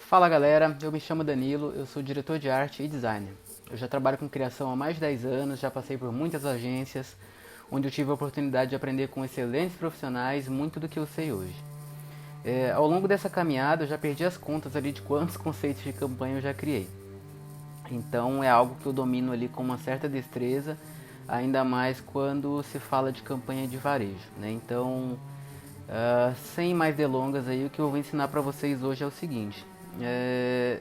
Fala galera, eu me chamo Danilo, eu sou diretor de arte e designer. Eu já trabalho com criação há mais de 10 anos, já passei por muitas agências, onde eu tive a oportunidade de aprender com excelentes profissionais muito do que eu sei hoje. Ao longo dessa caminhada eu já perdi as contas ali de quantos conceitos de campanha eu já criei. Então é algo que eu domino ali com uma certa destreza, ainda mais quando se fala de campanha de varejo, né? Então, sem mais delongas aí, o que eu vou ensinar para vocês hoje é o seguinte: é,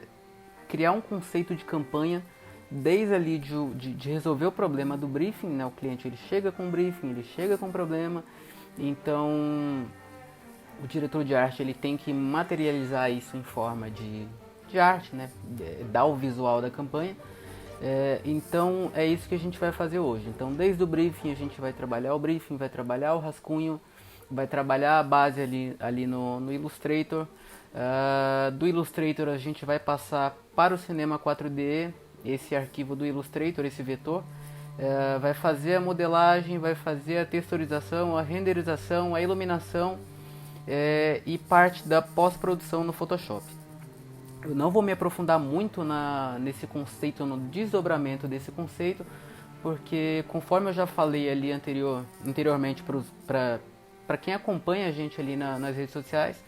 criar um conceito de campanha desde ali de resolver o problema do briefing, né? O cliente ele chega com um briefing, ele chega com um problema, então o diretor de arte ele tem que materializar isso em forma de arte, né? Dar o visual da campanha. Então é isso que a gente vai fazer hoje. Então desde o briefing a gente vai trabalhar o briefing, vai trabalhar o rascunho, vai trabalhar a base ali no Illustrator. Do Illustrator a gente vai passar para o Cinema 4D, esse arquivo do Illustrator, esse vetor. Vai fazer a modelagem, vai fazer a texturização, a renderização, a iluminação e parte da pós-produção no Photoshop. Eu não vou me aprofundar muito nesse conceito, no desdobramento desse conceito, porque conforme eu já falei ali anteriormente para quem acompanha a gente ali nas redes sociais,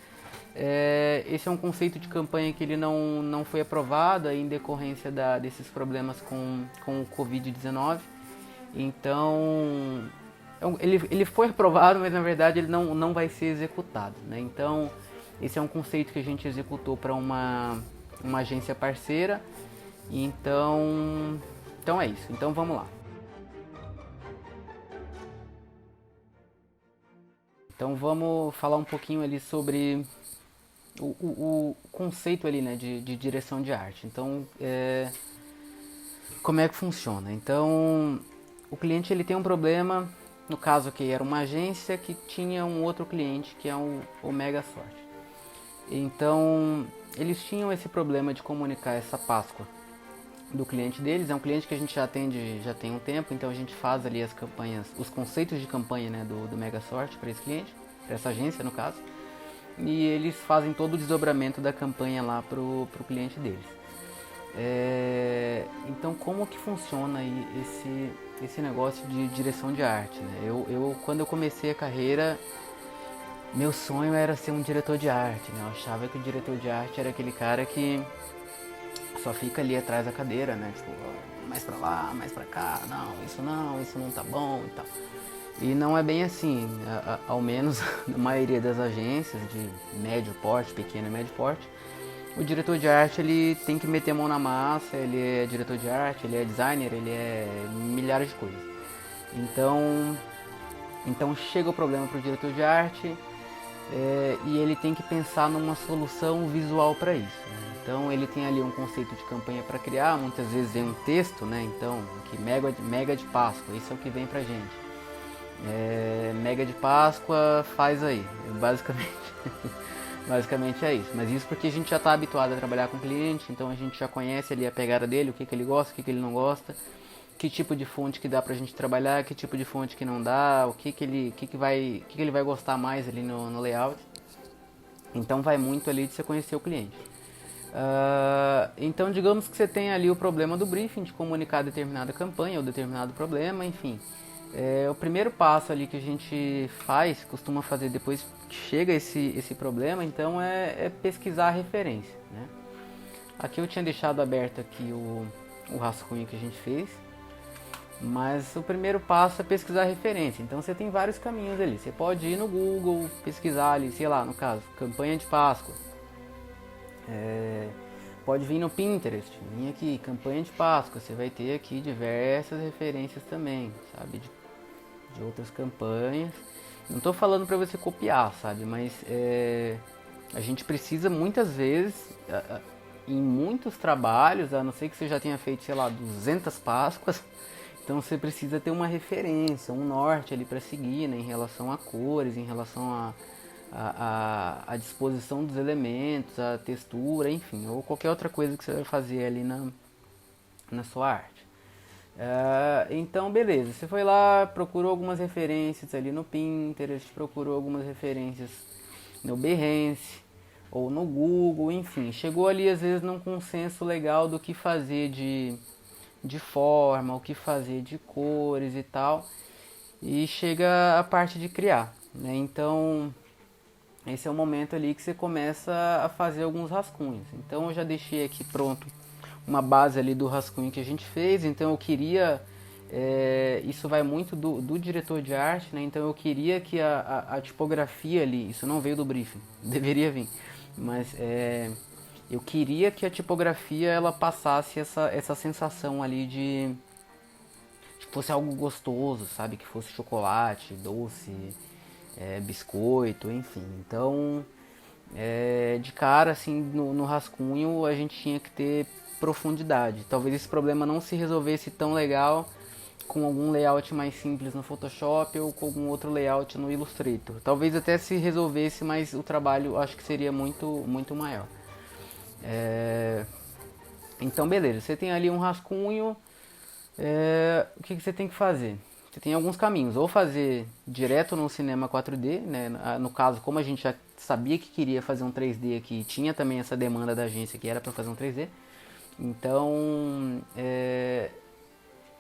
esse é um conceito de campanha que ele não foi aprovado em decorrência desses problemas com o Covid-19. Então, ele foi aprovado, mas na verdade ele não vai ser executado, né? Então, esse é um conceito que a gente executou para uma agência parceira. Então é isso. Então vamos lá. Então vamos falar um pouquinho ali sobre o conceito ali, né, de direção de arte. Então, como é que funciona? Então, o cliente ele tem um problema, no caso aqui era uma agência que tinha um outro cliente que é o Mega Sorte. Então, eles tinham esse problema de comunicar essa Páscoa do cliente deles. É um cliente que a gente já atende já tem um tempo, então a gente faz ali as campanhas, os conceitos de campanha, né, do Mega Sorte para esse cliente, para essa agência no caso. E eles fazem todo o desdobramento da campanha lá pro cliente deles. Então como que funciona aí esse negócio de direção de arte, né? Quando eu comecei a carreira, meu sonho era ser um diretor de arte, né? Eu achava que o diretor de arte era aquele cara que só fica ali atrás da cadeira, né? Tipo, mais pra lá, mais pra cá, não, isso não tá bom e tal. E não é bem assim, ao menos na maioria das agências de médio porte, pequeno e médio porte, o diretor de arte ele tem que meter a mão na massa, ele é diretor de arte, ele é designer, ele é milhares de coisas. Então chega o problema para o diretor de arte e ele tem que pensar numa solução visual para isso, né? Então ele tem ali um conceito de campanha para criar, muitas vezes vem um texto, né? Então, aqui, mega de Páscoa, isso é o que vem pra gente. Mega de Páscoa, faz aí. Basicamente, basicamente é isso. Mas isso porque a gente já está habituado a trabalhar com o cliente, então a gente já conhece ali a pegada dele, o que ele gosta, o que ele não gosta, que tipo de fonte que dá pra gente trabalhar, que tipo de fonte que não dá, o que ele vai gostar mais ali no layout. Então vai muito ali de você conhecer o cliente. Então digamos que você tem ali o problema do briefing, de comunicar determinada campanha ou determinado problema, enfim. O primeiro passo ali que a gente costuma fazer depois que chega esse problema, então é pesquisar a referência, né? Aqui eu tinha deixado aberto aqui o rascunho que a gente fez, mas o primeiro passo é pesquisar a referência. Então você tem vários caminhos ali. Você pode ir no Google, pesquisar ali, sei lá, no caso, campanha de Páscoa. Pode vir no Pinterest, vir aqui, campanha de Páscoa, você vai ter aqui diversas referências também, sabe, de outras campanhas. Não estou falando para você copiar, sabe, mas a gente precisa muitas vezes, em muitos trabalhos, a não ser que você já tenha feito, sei lá, 200 Páscoas, então você precisa ter uma referência, um norte ali para seguir, né, em relação a cores, em relação a disposição dos elementos, a textura, enfim, ou qualquer outra coisa que você vai fazer ali na sua arte. Então, beleza, você foi lá, procurou algumas referências ali no Pinterest, procurou algumas referências no Behance, ou no Google, enfim, chegou ali às vezes num consenso legal do que fazer de forma, o que fazer de cores e tal, e chega a parte de criar, né? Então esse é o momento ali que você começa a fazer alguns rascunhos. Então eu já deixei aqui pronto uma base ali do rascunho que a gente fez, então eu queria, isso vai muito do diretor de arte, né? Então eu queria que a tipografia ali, isso não veio do briefing, deveria vir, mas eu queria que a tipografia ela passasse essa sensação ali de que fosse algo gostoso, sabe? Que fosse chocolate, doce, biscoito, enfim. Então, de cara, assim, no rascunho a gente tinha que ter profundidade. Talvez esse problema não se resolvesse tão legal com algum layout mais simples no Photoshop ou com algum outro layout no Illustrator. Talvez até se resolvesse, mas o trabalho acho que seria muito maior. Então, beleza. Você tem ali um rascunho. O que você tem que fazer? Você tem alguns caminhos, ou fazer direto no cinema 4D, né? No caso, como a gente já sabia que queria fazer um 3D aqui, tinha também essa demanda da agência que era para fazer um 3D, então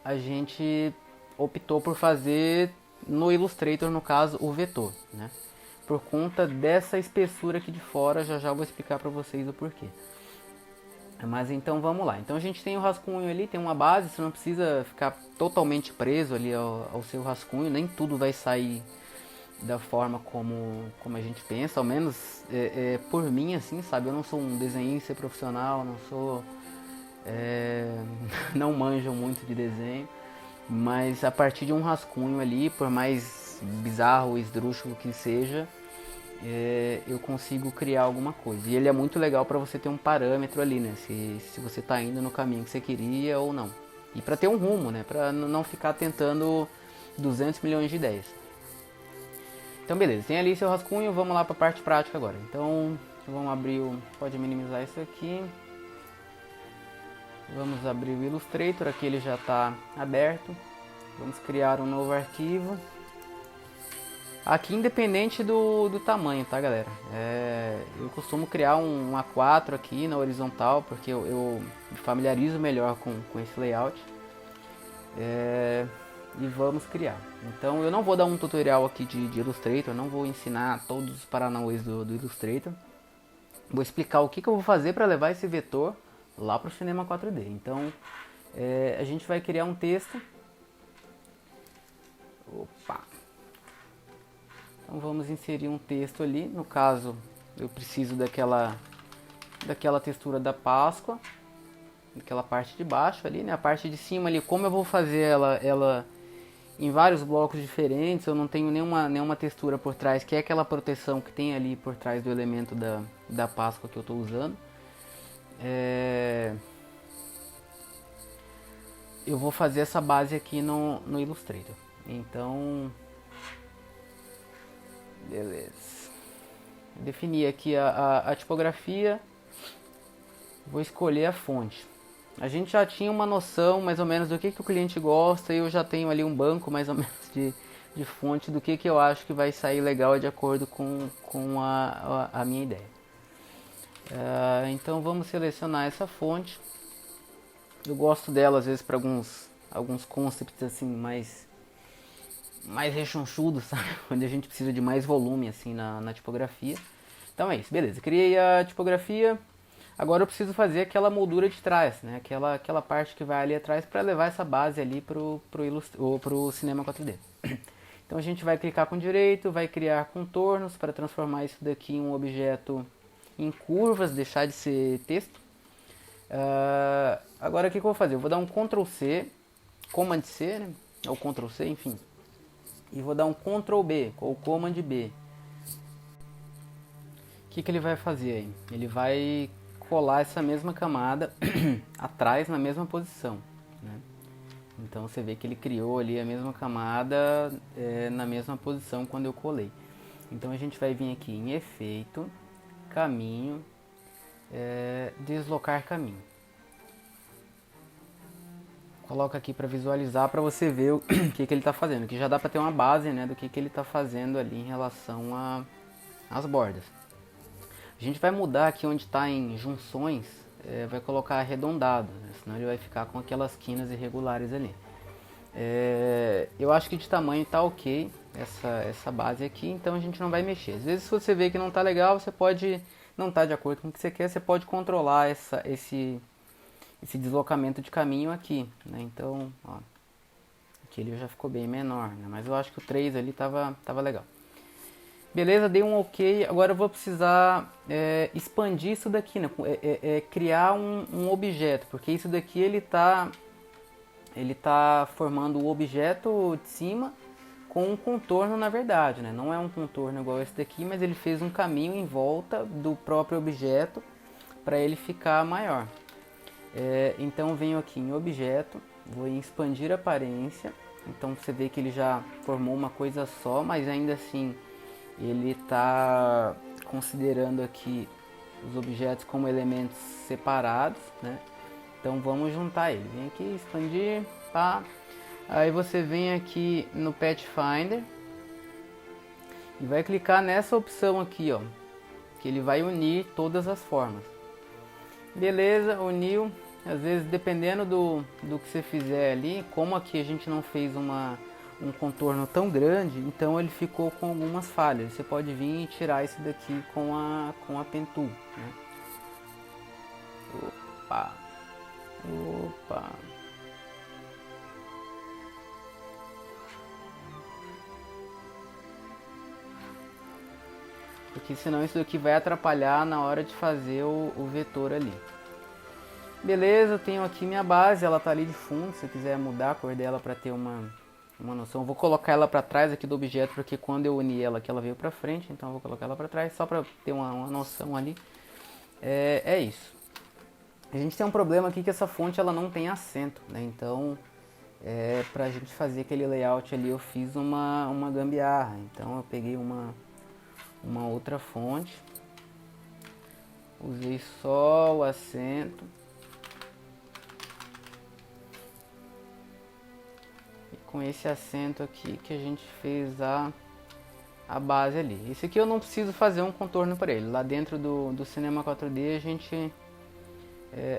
a gente optou por fazer no Illustrator, no caso, o vetor, né? Por conta dessa espessura aqui de fora, já vou explicar para vocês o porquê. Mas então vamos lá. Então a gente tem o rascunho ali, tem uma base, você não precisa ficar totalmente preso ali ao seu rascunho, nem tudo vai sair da forma como a gente pensa, ao menos por mim, assim, sabe? Eu não sou um desenhista profissional, não sou. Não manjo muito de desenho, mas a partir de um rascunho ali, por mais bizarro ou esdrúxulo que seja, eu consigo criar alguma coisa. E ele é muito legal para você ter um parâmetro ali, né? Se você está indo no caminho que você queria ou não. E para ter um rumo, né? Para não ficar tentando 200 milhões de ideias. Então beleza, tem ali seu rascunho, vamos lá para a parte prática agora. Então vamos abrir pode minimizar isso aqui. Vamos abrir o Illustrator, aqui ele já está aberto. Vamos criar um novo arquivo. Aqui independente do tamanho, tá galera? Eu costumo criar um A4 aqui na horizontal, porque eu me familiarizo melhor com esse layout. E vamos criar. Então eu não vou dar um tutorial aqui de Illustrator, não vou ensinar todos os paranauês do Illustrator. Vou explicar o que eu vou fazer para levar esse vetor lá para o Cinema 4D. Então a gente vai criar um texto. Opa! Então vamos inserir um texto ali, no caso eu preciso daquela textura da Páscoa, daquela parte de baixo ali, né? A parte de cima ali, como eu vou fazer ela em vários blocos diferentes, eu não tenho nenhuma textura por trás, que é aquela proteção que tem ali por trás do elemento da Páscoa que eu estou usando. Eu vou fazer essa base aqui no Illustrator. Então beleza. Definir aqui a tipografia. Vou escolher a fonte. A gente já tinha uma noção mais ou menos do que o cliente gosta e eu já tenho ali um banco mais ou menos de fonte do que eu acho que vai sair legal de acordo com a minha ideia. Então vamos selecionar essa fonte. Eu gosto dela às vezes para alguns concepts assim mais rechonchudos, sabe? Onde a gente precisa de mais volume assim na tipografia. Então é isso, beleza. Criei a tipografia. Agora eu preciso fazer aquela moldura de trás, né? Aquela parte que vai ali atrás para levar essa base ali pro Cinema 4D. Então a gente vai clicar com direito, vai criar contornos para transformar isso daqui em um objeto em curvas, deixar de ser texto. Agora o que eu vou fazer? Eu vou dar um Ctrl C, Command C, né? Ou Ctrl C, enfim. E vou dar um Ctrl B, ou Command B. O que ele vai fazer aí? Ele vai colar essa mesma camada atrás na mesma posição, né? Então você vê que ele criou ali a mesma camada na mesma posição quando eu colei. Então a gente vai vir aqui em Efeito, Caminho, Deslocar Caminho. Coloca aqui para visualizar, para você ver o que ele está fazendo. Que já dá para ter uma base, né, do que ele está fazendo ali em relação às bordas. A gente vai mudar aqui onde está em junções, vai colocar arredondado, né? Senão ele vai ficar com aquelas quinas irregulares ali. Eu acho que de tamanho tá ok essa base aqui, então a gente não vai mexer. Às vezes se você vê que não tá legal, você pode, não tá de acordo com o que você quer, você pode controlar esse deslocamento de caminho aqui, né? Então, ó, aqui ele já ficou bem menor, né? Mas eu acho que o 3 ali tava legal. Beleza, dei um ok, agora eu vou precisar expandir isso daqui, né? Criar um objeto, porque isso daqui ele tá formando o objeto de cima com um contorno na verdade, né? Não é um contorno igual esse daqui, mas ele fez um caminho em volta do próprio objeto para ele ficar maior. Então venho aqui em objeto, vou em expandir aparência, então você vê que ele já formou uma coisa só, mas ainda assim ele está considerando aqui os objetos como elementos separados, né? Então vamos juntar ele. Vem aqui, expandir, pá. Aí você vem aqui no Pathfinder e vai clicar nessa opção aqui, ó, que ele vai unir todas as formas. Beleza, uniu. Às vezes dependendo do que você fizer ali, como aqui a gente não fez um contorno tão grande, então ele ficou com algumas falhas. Você pode vir e tirar isso daqui com a Pen Tool, né? Opa. Porque senão isso daqui vai atrapalhar na hora de fazer o vetor ali. Beleza, eu tenho aqui minha base, ela tá ali de fundo. Se eu quiser mudar a cor dela para ter uma noção, eu vou colocar ela para trás aqui do objeto, porque quando eu uni ela aqui ela veio para frente, então eu vou colocar ela para trás só para ter uma noção ali. É isso. A gente tem um problema aqui que essa fonte ela não tem acento, né? Então, pra gente fazer aquele layout ali, eu fiz uma gambiarra. Então eu peguei uma outra fonte, usei só o acento e com esse acento aqui que a gente fez a base ali. Esse aqui eu não preciso fazer um contorno para ele. Lá dentro do Cinema 4D a gente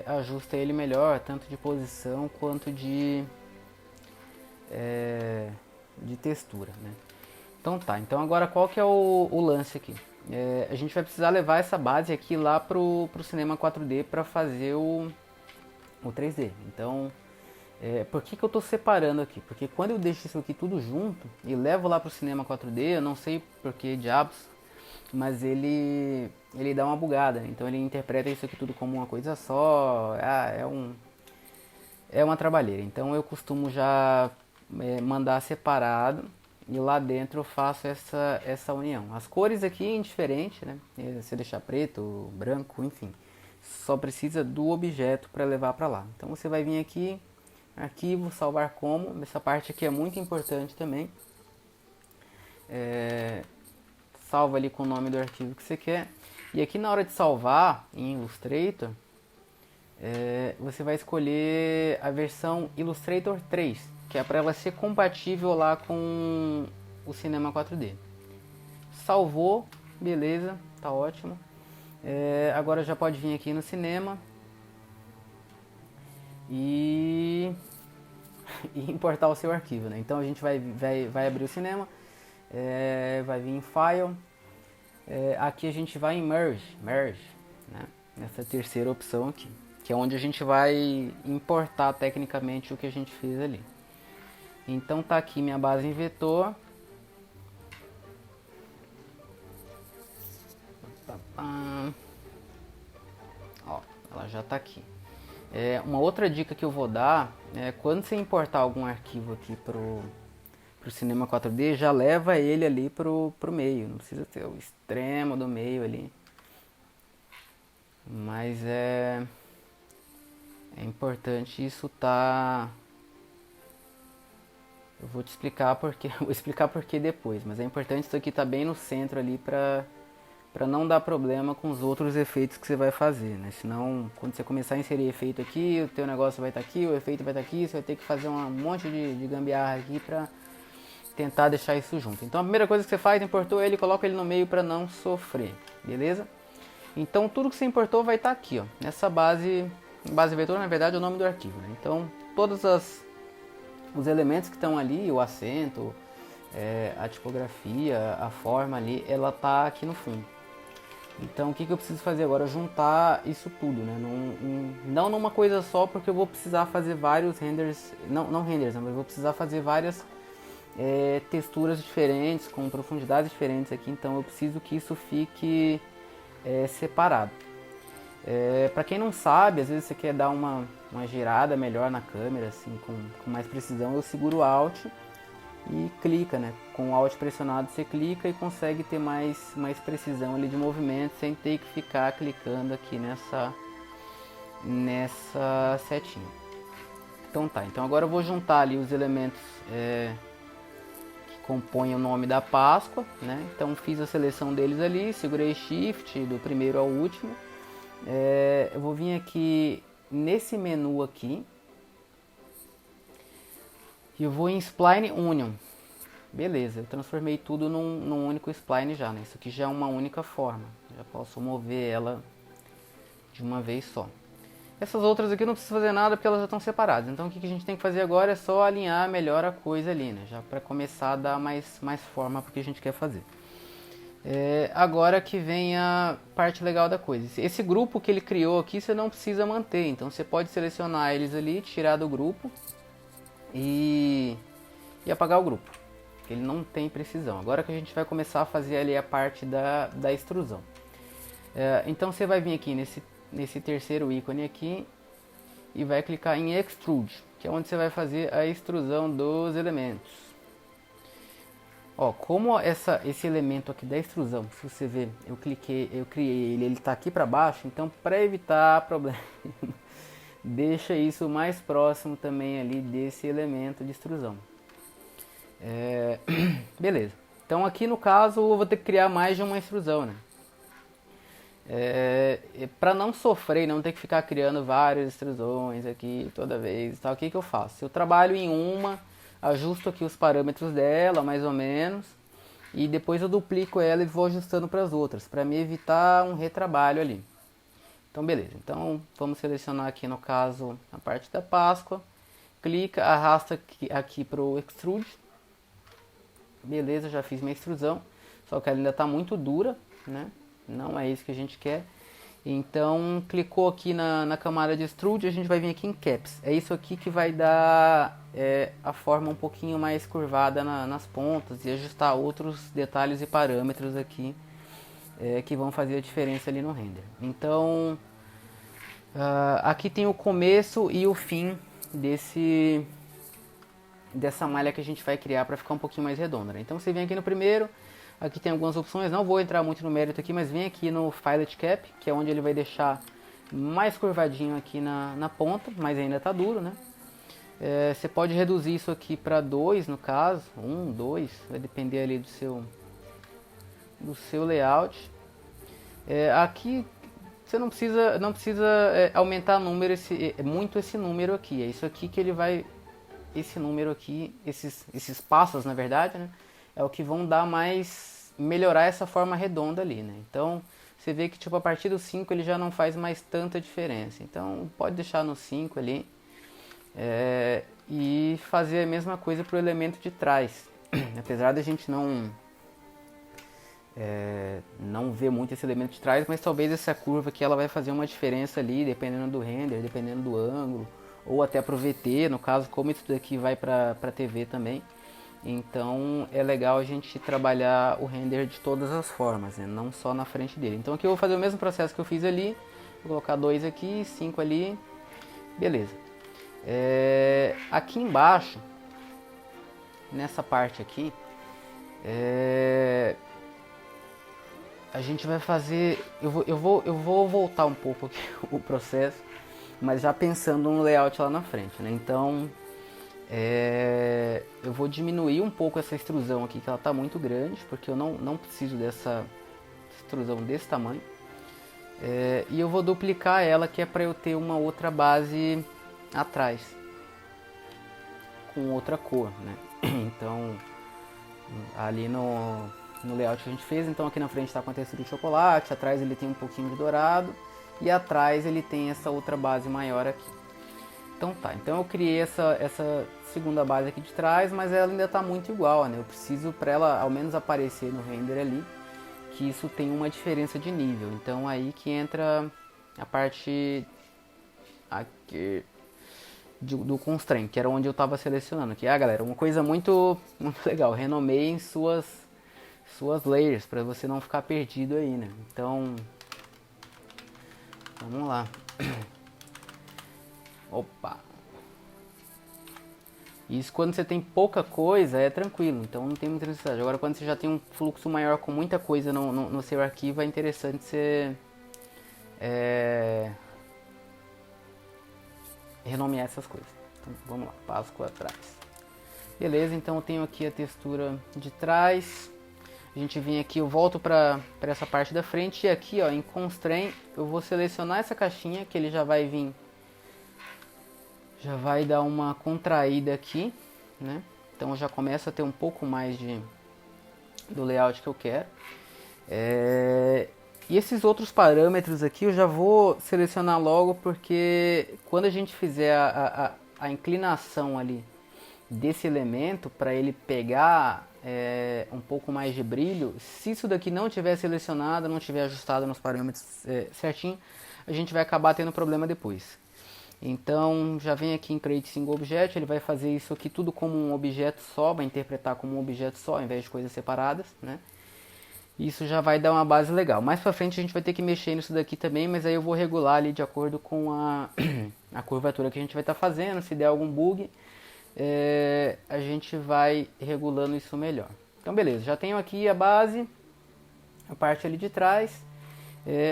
ajusta ele melhor, tanto de posição quanto de textura, né? Então tá, então agora qual que é o lance aqui? A gente vai precisar levar essa base aqui lá pro Cinema 4D para fazer o 3D. Então, por que eu estou separando aqui? Porque quando eu deixo isso aqui tudo junto e levo lá pro Cinema 4D, eu não sei por que diabos, mas ele dá uma bugada. Então ele interpreta isso aqui tudo como uma coisa só. É uma trabalheira. Então eu costumo já mandar separado e lá dentro eu faço essa união. As cores aqui é indiferente, né? Se deixar preto, branco, enfim. Só precisa do objeto para levar para lá. Então você vai vir aqui, arquivo, salvar como. Essa parte aqui é muito importante também. Salva ali com o nome do arquivo que você quer. E aqui na hora de salvar em Illustrator, você vai escolher a versão Illustrator 3, que é para ela ser compatível lá com o Cinema 4D. Salvou, beleza, tá ótimo. Agora já pode vir aqui no Cinema e importar o seu arquivo, né? Então a gente vai abrir o Cinema, vai vir em File, aqui a gente vai em Merge, né? Nessa terceira opção aqui, que é onde a gente vai importar tecnicamente o que a gente fez ali. Então tá aqui minha base em vetor. Ó, ela já tá aqui. Uma outra dica que eu vou dar é quando você importar algum arquivo aqui pro Cinema 4D, já leva ele ali pro meio. Não precisa ter o extremo do meio ali. Mas é importante isso tá. Eu vou te explicar porque, vou explicar porque depois, mas é importante isso aqui tá bem no centro ali para não dar problema com os outros efeitos que você vai fazer, né? Senão, quando você começar a inserir efeito aqui, o teu negócio vai estar aqui, o efeito vai estar aqui, você vai ter que fazer um monte de gambiarra aqui para tentar deixar isso junto. Então a primeira coisa que você faz, importou ele, coloca ele no meio para não sofrer, beleza? Então tudo que você importou vai estar aqui, ó, nessa base vetor, na verdade é o nome do arquivo, né? Então todos os elementos que estão ali, o acento, a tipografia, a forma ali, ela tá aqui no fundo. Então o que eu preciso fazer agora? Juntar isso tudo, né? Não numa coisa só, porque eu vou precisar fazer vários renders, não renders, mas eu vou precisar fazer várias texturas diferentes, com profundidades diferentes aqui, então eu preciso que isso fique separado. Para quem não sabe, às vezes você quer dar uma girada melhor na câmera, assim, com mais precisão, eu seguro o Alt e clica, né? Com o Alt pressionado você clica e consegue ter mais precisão ali de movimento sem ter que ficar clicando aqui nessa setinha. Então tá, então agora eu vou juntar ali os elementos que compõem o nome da Páscoa, né? Então fiz a seleção deles ali, segurei Shift do primeiro ao último. Eu vou vir aqui nesse menu aqui e eu vou em Spline Union. Beleza, eu transformei tudo num único spline já, né? Isso aqui já é uma única forma. Já posso mover ela de uma vez só. Essas outras aqui eu não preciso fazer nada porque elas já estão separadas. Então o que a gente tem que fazer agora é só alinhar melhor a coisa ali, né? Já para começar a dar mais forma para o que a gente quer fazer. Agora que vem a parte legal da coisa. Esse grupo que ele criou aqui você não precisa manter. Então você pode selecionar eles ali, tirar do grupo e apagar o grupo. Ele não tem precisão. Agora que a gente vai começar a fazer ali a parte da extrusão. Então você vai vir aqui nesse terceiro ícone aqui e vai clicar em Extrude, que é onde você vai fazer a extrusão dos elementos. Ó, como esse elemento aqui da extrusão, se você ver, eu criei ele está aqui para baixo, então para evitar problema, deixa isso mais próximo também ali desse elemento de extrusão. Beleza. Então aqui no caso eu vou ter que criar mais de uma extrusão, né? Para não sofrer, não ter que ficar criando várias extrusões aqui toda vez, tal, o que eu faço? Eu trabalho em uma, ajusto aqui os parâmetros dela, mais ou menos, e depois eu duplico ela e vou ajustando para as outras, para me evitar um retrabalho ali. Então beleza, então vamos selecionar aqui no caso a parte da Páscoa, clica, arrasta aqui para o Extrude. Beleza, já fiz minha extrusão, só que ela ainda está muito dura, né? Não é isso que a gente quer. Então, clicou aqui na camada de extrude, a gente vai vir aqui em Caps. É isso aqui que vai dar a forma um pouquinho mais curvada nas pontas e ajustar outros detalhes e parâmetros aqui que vão fazer a diferença ali no render. Então, aqui tem o começo e o fim dessa malha que a gente vai criar para ficar um pouquinho mais redonda, né? Então você vem aqui no primeiro, aqui tem algumas opções, não vou entrar muito no mérito aqui, mas vem aqui no Fillet Cap, que é onde ele vai deixar mais curvadinho aqui na ponta, mas ainda está duro, né? Você pode reduzir isso aqui para 2 no caso, 1, 2, vai depender ali do seu layout. Aqui você não precisa aumentar muito esse número aqui, é isso aqui que ele vai... Esse número aqui, esses passos na verdade, né, é o que vão dar melhorar essa forma redonda ali, né? Então você vê que tipo a partir do 5 ele já não faz mais tanta diferença. Então pode deixar no 5 ali e fazer a mesma coisa para o elemento de trás. Apesar da gente não ver muito esse elemento de trás, mas talvez essa curva aqui ela vai fazer uma diferença ali, dependendo do render, dependendo do ângulo, ou até para o VT, no caso, como isso daqui vai para TV também. Então é legal a gente trabalhar o render de todas as formas, né? Não só na frente dele. Então aqui eu vou fazer o mesmo processo que eu fiz ali, vou colocar 2 aqui, 5 ali, beleza. Aqui embaixo, nessa parte aqui, a gente vai fazer, eu vou voltar um pouco aqui o processo, mas já pensando no layout lá na frente, né? Então eu vou diminuir um pouco essa extrusão aqui, que ela está muito grande, porque eu não preciso dessa extrusão desse tamanho. E eu vou duplicar ela, que é para eu ter uma outra base atrás, com outra cor, né? Então ali no layout que a gente fez. Então aqui na frente está com a textura de chocolate, atrás ele tem um pouquinho de dourado e atrás ele tem essa outra base maior aqui. Então tá, então eu criei essa segunda base aqui de trás, mas ela ainda está muito igual, né? Eu preciso, para ela ao menos aparecer no render ali, que isso tem uma diferença de nível. Então aí que entra a parte aqui do constraint, que era onde eu estava selecionando. Que galera, uma coisa muito legal, renomeiem suas layers para você não ficar perdido aí, né? Então vamos lá. Opa. Isso quando você tem pouca coisa é tranquilo, então não tem muita necessidade. Agora quando você já tem um fluxo maior com muita coisa no seu arquivo, é interessante você renomear essas coisas. Então vamos lá, Páscoa atrás. Beleza, então eu tenho aqui a textura de trás. A gente vem aqui, eu volto para essa parte da frente e aqui ó, em Constraint eu vou selecionar essa caixinha que ele já vai vir. Já vai dar uma contraída aqui, né? Então já começa a ter um pouco mais do layout que eu quero. E esses outros parâmetros aqui eu já vou selecionar logo, porque quando a gente fizer a inclinação ali desse elemento para ele pegar um pouco mais de brilho, se isso daqui não tiver selecionado, não tiver ajustado nos parâmetros certinho, a gente vai acabar tendo problema depois. Então já vem aqui em Create Single Object, ele vai fazer isso aqui tudo como um objeto só, vai interpretar como um objeto só, ao invés de coisas separadas, né? Isso já vai dar uma base legal. Mais pra frente a gente vai ter que mexer nisso daqui também, mas aí eu vou regular ali de acordo com a curvatura que a gente vai estar fazendo. Se der algum bug, a gente vai regulando isso melhor. Então beleza, já tenho aqui a base, a parte ali de trás.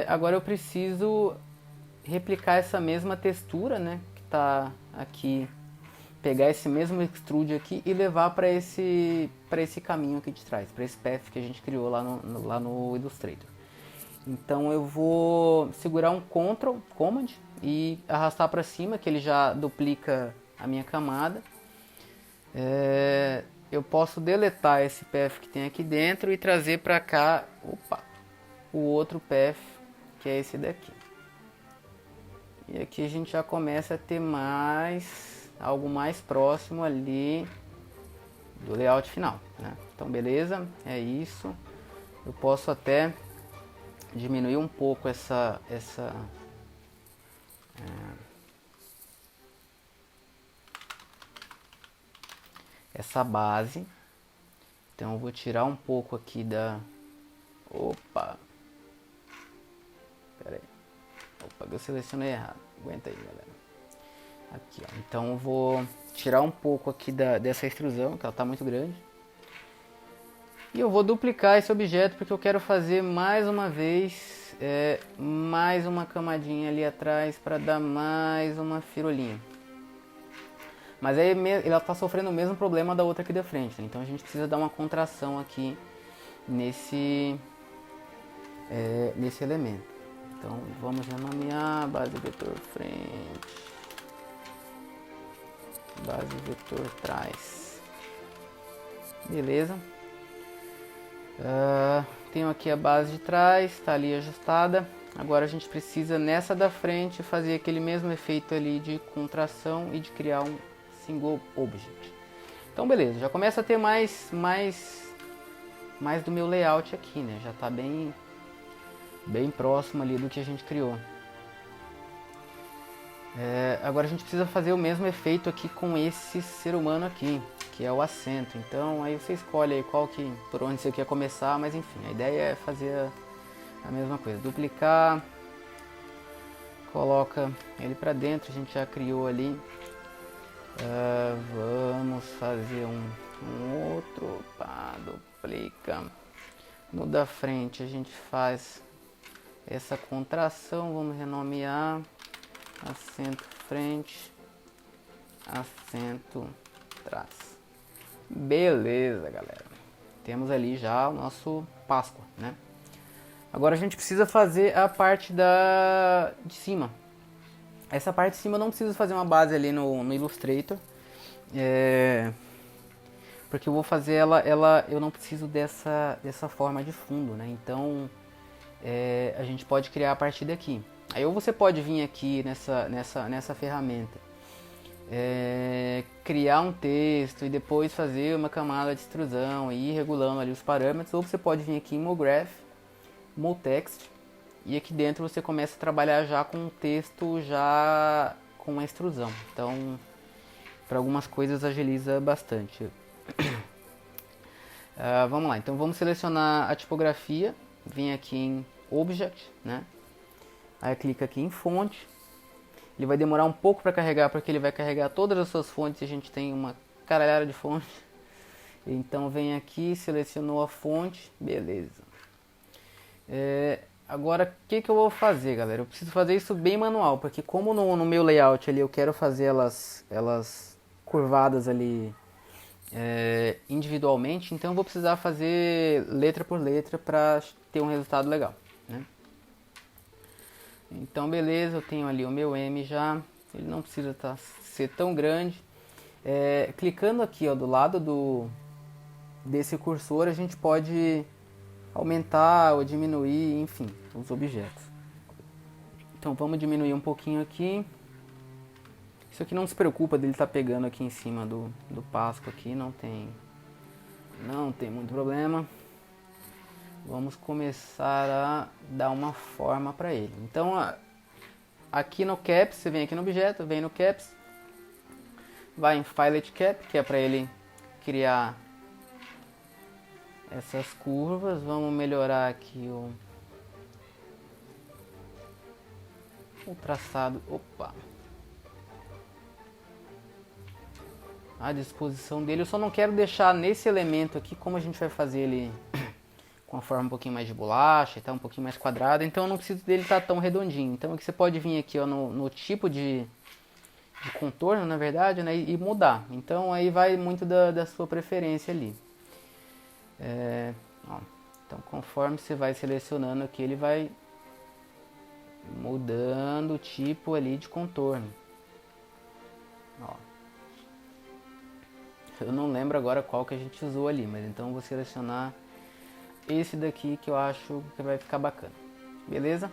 Agora eu preciso replicar essa mesma textura, né, que está aqui, pegar esse mesmo extrude aqui e levar para esse caminho aqui de trás, para esse path que a gente criou lá no Illustrator. Então eu vou segurar um Ctrl, Command e arrastar para cima, que ele já duplica a minha camada. Eu posso deletar esse path que tem aqui dentro e trazer para cá, o outro path, que é esse daqui. E aqui a gente já começa a ter algo mais próximo ali do layout final, né? Então beleza, é isso. Eu posso até diminuir um pouco essa base. Então eu vou tirar um pouco aqui da... eu selecionei errado. Aguenta aí, galera. Aqui, ó. Então eu vou tirar um pouco aqui dessa extrusão, que ela está muito grande. E eu vou duplicar esse objeto porque eu quero fazer mais uma vez mais uma camadinha ali atrás para dar mais uma firulinha. Mas aí ela está sofrendo o mesmo problema da outra aqui da frente, né? Então a gente precisa dar uma contração aqui nesse elemento. Então vamos renomear base vetor frente, base vetor trás. Beleza. Tenho aqui a base de trás, está ali ajustada. Agora a gente precisa nessa da frente fazer aquele mesmo efeito ali de contração e de criar um single object. Então beleza, já começa a ter mais do meu layout aqui, né? Já está bem próximo ali do que a gente criou. Agora a gente precisa fazer o mesmo efeito aqui com esse ser humano aqui, que é o acento. Então aí você escolhe aí por onde você quer começar, mas enfim, a ideia é fazer a mesma coisa. Duplicar, coloca ele para dentro, a gente já criou ali. Vamos fazer um outro, duplica. No da frente a gente faz essa contração, vamos renomear acento frente, acento trás. Beleza, galera. Temos ali já o nosso Páscoa, né? Agora a gente precisa fazer a parte de cima. Essa parte de cima eu não preciso fazer uma base ali no Illustrator. porque eu vou fazer eu não preciso dessa forma de fundo, né? Então a gente pode criar a partir daqui. Aí ou você pode vir aqui nessa ferramenta, criar um texto e depois fazer uma camada de extrusão e ir regulando ali os parâmetros, ou você pode vir aqui em MoGraph, MoText, e aqui dentro você começa a trabalhar já com o texto já com a extrusão. Então, para algumas coisas agiliza bastante. Vamos lá, então vamos selecionar a tipografia, vem aqui em Object, né? Aí clica aqui em fonte. Ele vai demorar um pouco para carregar, porque ele vai carregar todas as suas fontes e a gente tem uma caralhada de fontes. Então vem aqui, selecionou a fonte, beleza. Agora o que eu vou fazer, galera? Eu preciso fazer isso bem manual, porque como no meu layout ali eu quero fazer elas curvadas ali individualmente, então eu vou precisar fazer letra por letra para ter um resultado legal, né? Então beleza, eu tenho ali o meu M já, ele não precisa ser tão grande. Clicando aqui ó, do lado desse cursor, a gente pode aumentar ou diminuir, enfim, os objetos. Então vamos diminuir um pouquinho aqui. Isso aqui não se preocupa dele estar pegando aqui em cima do Pasco aqui, não tem muito problema. Vamos começar a dar uma forma para ele. Então aqui no Caps, você vem aqui no objeto, vem no Caps, vai em Fillet Cap, que é para ele criar essas curvas. Vamos melhorar aqui o traçado. Opa! A disposição dele. Eu só não quero deixar nesse elemento aqui, como a gente vai fazer ele com a forma um pouquinho mais de bolacha e tá um pouquinho mais quadrada, então eu não preciso dele estar tão redondinho. Então aqui você pode vir aqui ó, no tipo de contorno, na verdade, né, e mudar. Então aí vai muito da sua preferência ali. Então conforme você vai selecionando aqui, ele vai mudando o tipo ali de contorno. Ó. Eu não lembro agora qual que a gente usou ali, mas então eu vou selecionar esse daqui que eu acho que vai ficar bacana. Beleza?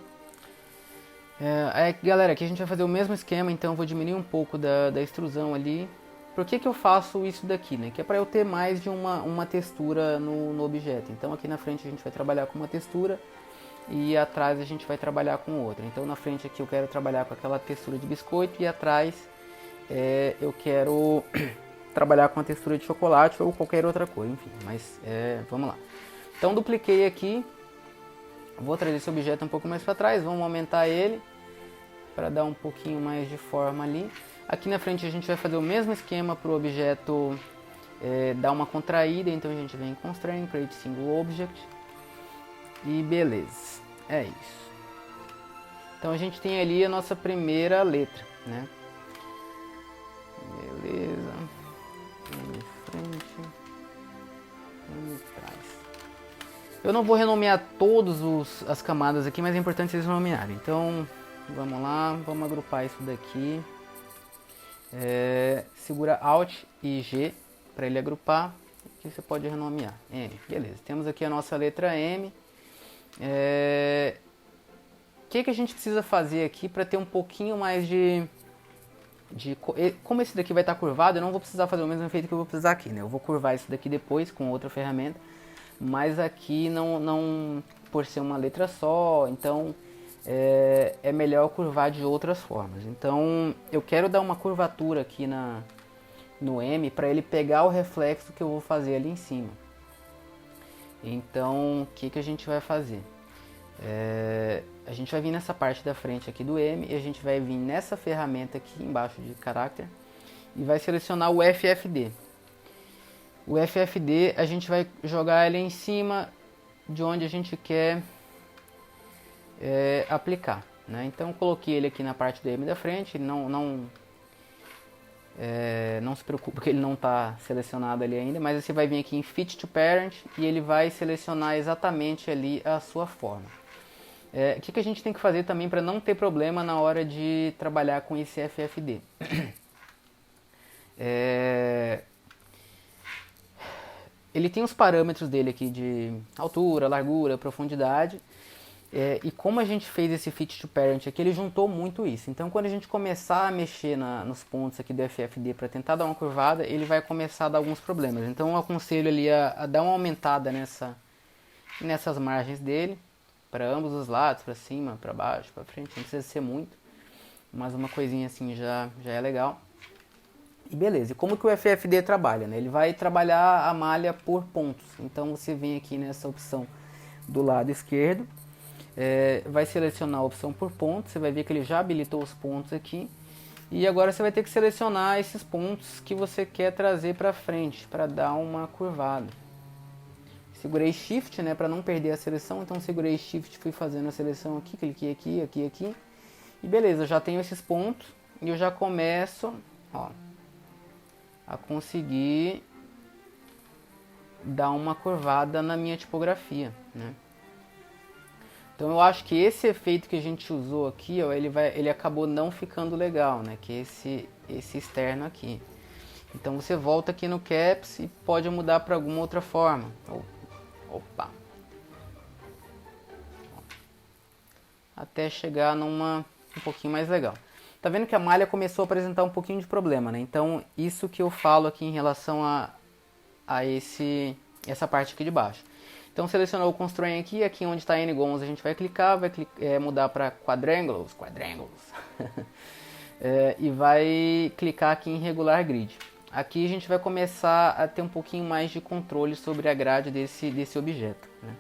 Galera, aqui a gente vai fazer o mesmo esquema, então eu vou diminuir um pouco da extrusão ali. Por que eu faço isso daqui, né? Que é para eu ter mais de uma textura no objeto. Então aqui na frente a gente vai trabalhar com uma textura e atrás a gente vai trabalhar com outra. Então na frente aqui eu quero trabalhar com aquela textura de biscoito e atrás eu quero trabalhar com a textura de chocolate ou qualquer outra coisa, enfim. Mas vamos lá. Então dupliquei aqui, vou trazer esse objeto um pouco mais para trás, vamos aumentar ele para dar um pouquinho mais de forma ali. Aqui na frente a gente vai fazer o mesmo esquema para o objeto dar uma contraída, então a gente vem em Constraint, Create Single Object e beleza, é isso. Então a gente tem ali a nossa primeira letra, né? Beleza, vamos de frente, vamos de trás. Eu não vou renomear todas as camadas aqui, mas é importante vocês renomearem. Então, vamos lá, vamos agrupar isso daqui. Segura Alt e G para ele agrupar. Aqui você pode renomear. M, beleza. Temos aqui a nossa letra M. O que a gente precisa fazer aqui para ter um pouquinho mais como esse daqui vai estar curvado, eu não vou precisar fazer o mesmo efeito que eu vou precisar aqui, né? Eu vou curvar isso daqui depois com outra ferramenta. Mas aqui não por ser uma letra só, então é melhor curvar de outras formas. Então eu quero dar uma curvatura aqui no M para ele pegar o reflexo que eu vou fazer ali em cima. Então o que a gente vai fazer? A gente vai vir nessa parte da frente aqui do M e a gente vai vir nessa ferramenta aqui embaixo de caráter e vai selecionar o FFD. O FFD a gente vai jogar ele em cima de onde a gente quer aplicar, né? Então coloquei ele aqui na parte do M da frente, não se preocupe que ele não está selecionado ali ainda, mas você vai vir aqui em Fit to Parent e ele vai selecionar exatamente ali a sua forma. O que a gente tem que fazer também para não ter problema na hora de trabalhar com esse FFD? ele tem os parâmetros dele aqui de altura, largura, profundidade. E como a gente fez esse fit to parent aqui, ele juntou muito isso. Então quando a gente começar a mexer nos pontos aqui do FFD para tentar dar uma curvada, ele vai começar a dar alguns problemas. Então eu aconselho ali a dar uma aumentada nessas margens dele, para ambos os lados, para cima, para baixo, para frente, não precisa ser muito, mas uma coisinha assim já é legal. E beleza, e como que o FFD trabalha, né? Ele vai trabalhar a malha por pontos. Então você vem aqui nessa opção do lado esquerdo, vai selecionar a opção por pontos, você vai ver que ele já habilitou os pontos aqui. E agora você vai ter que selecionar esses pontos que você quer trazer para frente, para dar uma curvada. Segurei Shift, né, para não perder a seleção, então segurei Shift, fui fazendo a seleção aqui, cliquei aqui, aqui, aqui. E beleza, eu já tenho esses pontos e eu já começo, ó, a conseguir dar uma curvada na minha tipografia, né? Então eu acho que esse efeito que a gente usou aqui, ó, ele acabou não ficando legal, né? Que é esse externo aqui. Então você volta aqui no Caps e pode mudar para alguma outra forma. Opa! Até chegar um pouquinho mais legal. Tá vendo que a malha começou a apresentar um pouquinho de problema, né? Então isso que eu falo aqui em relação a essa parte aqui de baixo. Então selecionou o Constrain aqui onde está N-Gons a gente vai clicar, mudar para quadrângulos, e vai clicar aqui em Regular Grid. Aqui a gente vai começar a ter um pouquinho mais de controle sobre a grade desse objeto, né?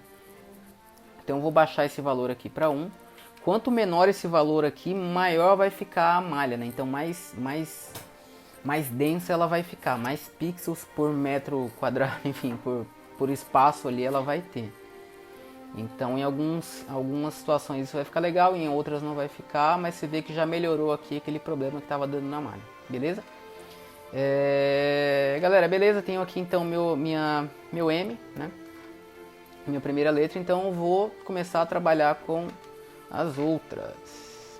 Então eu vou baixar esse valor aqui para 1. Quanto menor esse valor aqui, maior vai ficar a malha, né? Então mais densa ela vai ficar, mais pixels por metro quadrado, enfim, por espaço ali ela vai ter. Então em algumas situações isso vai ficar legal, em outras não vai ficar, mas você vê que já melhorou aqui aquele problema que estava dando na malha, beleza? Galera, beleza, tenho aqui então meu M, né? Minha primeira letra, então eu vou começar a trabalhar com as outras.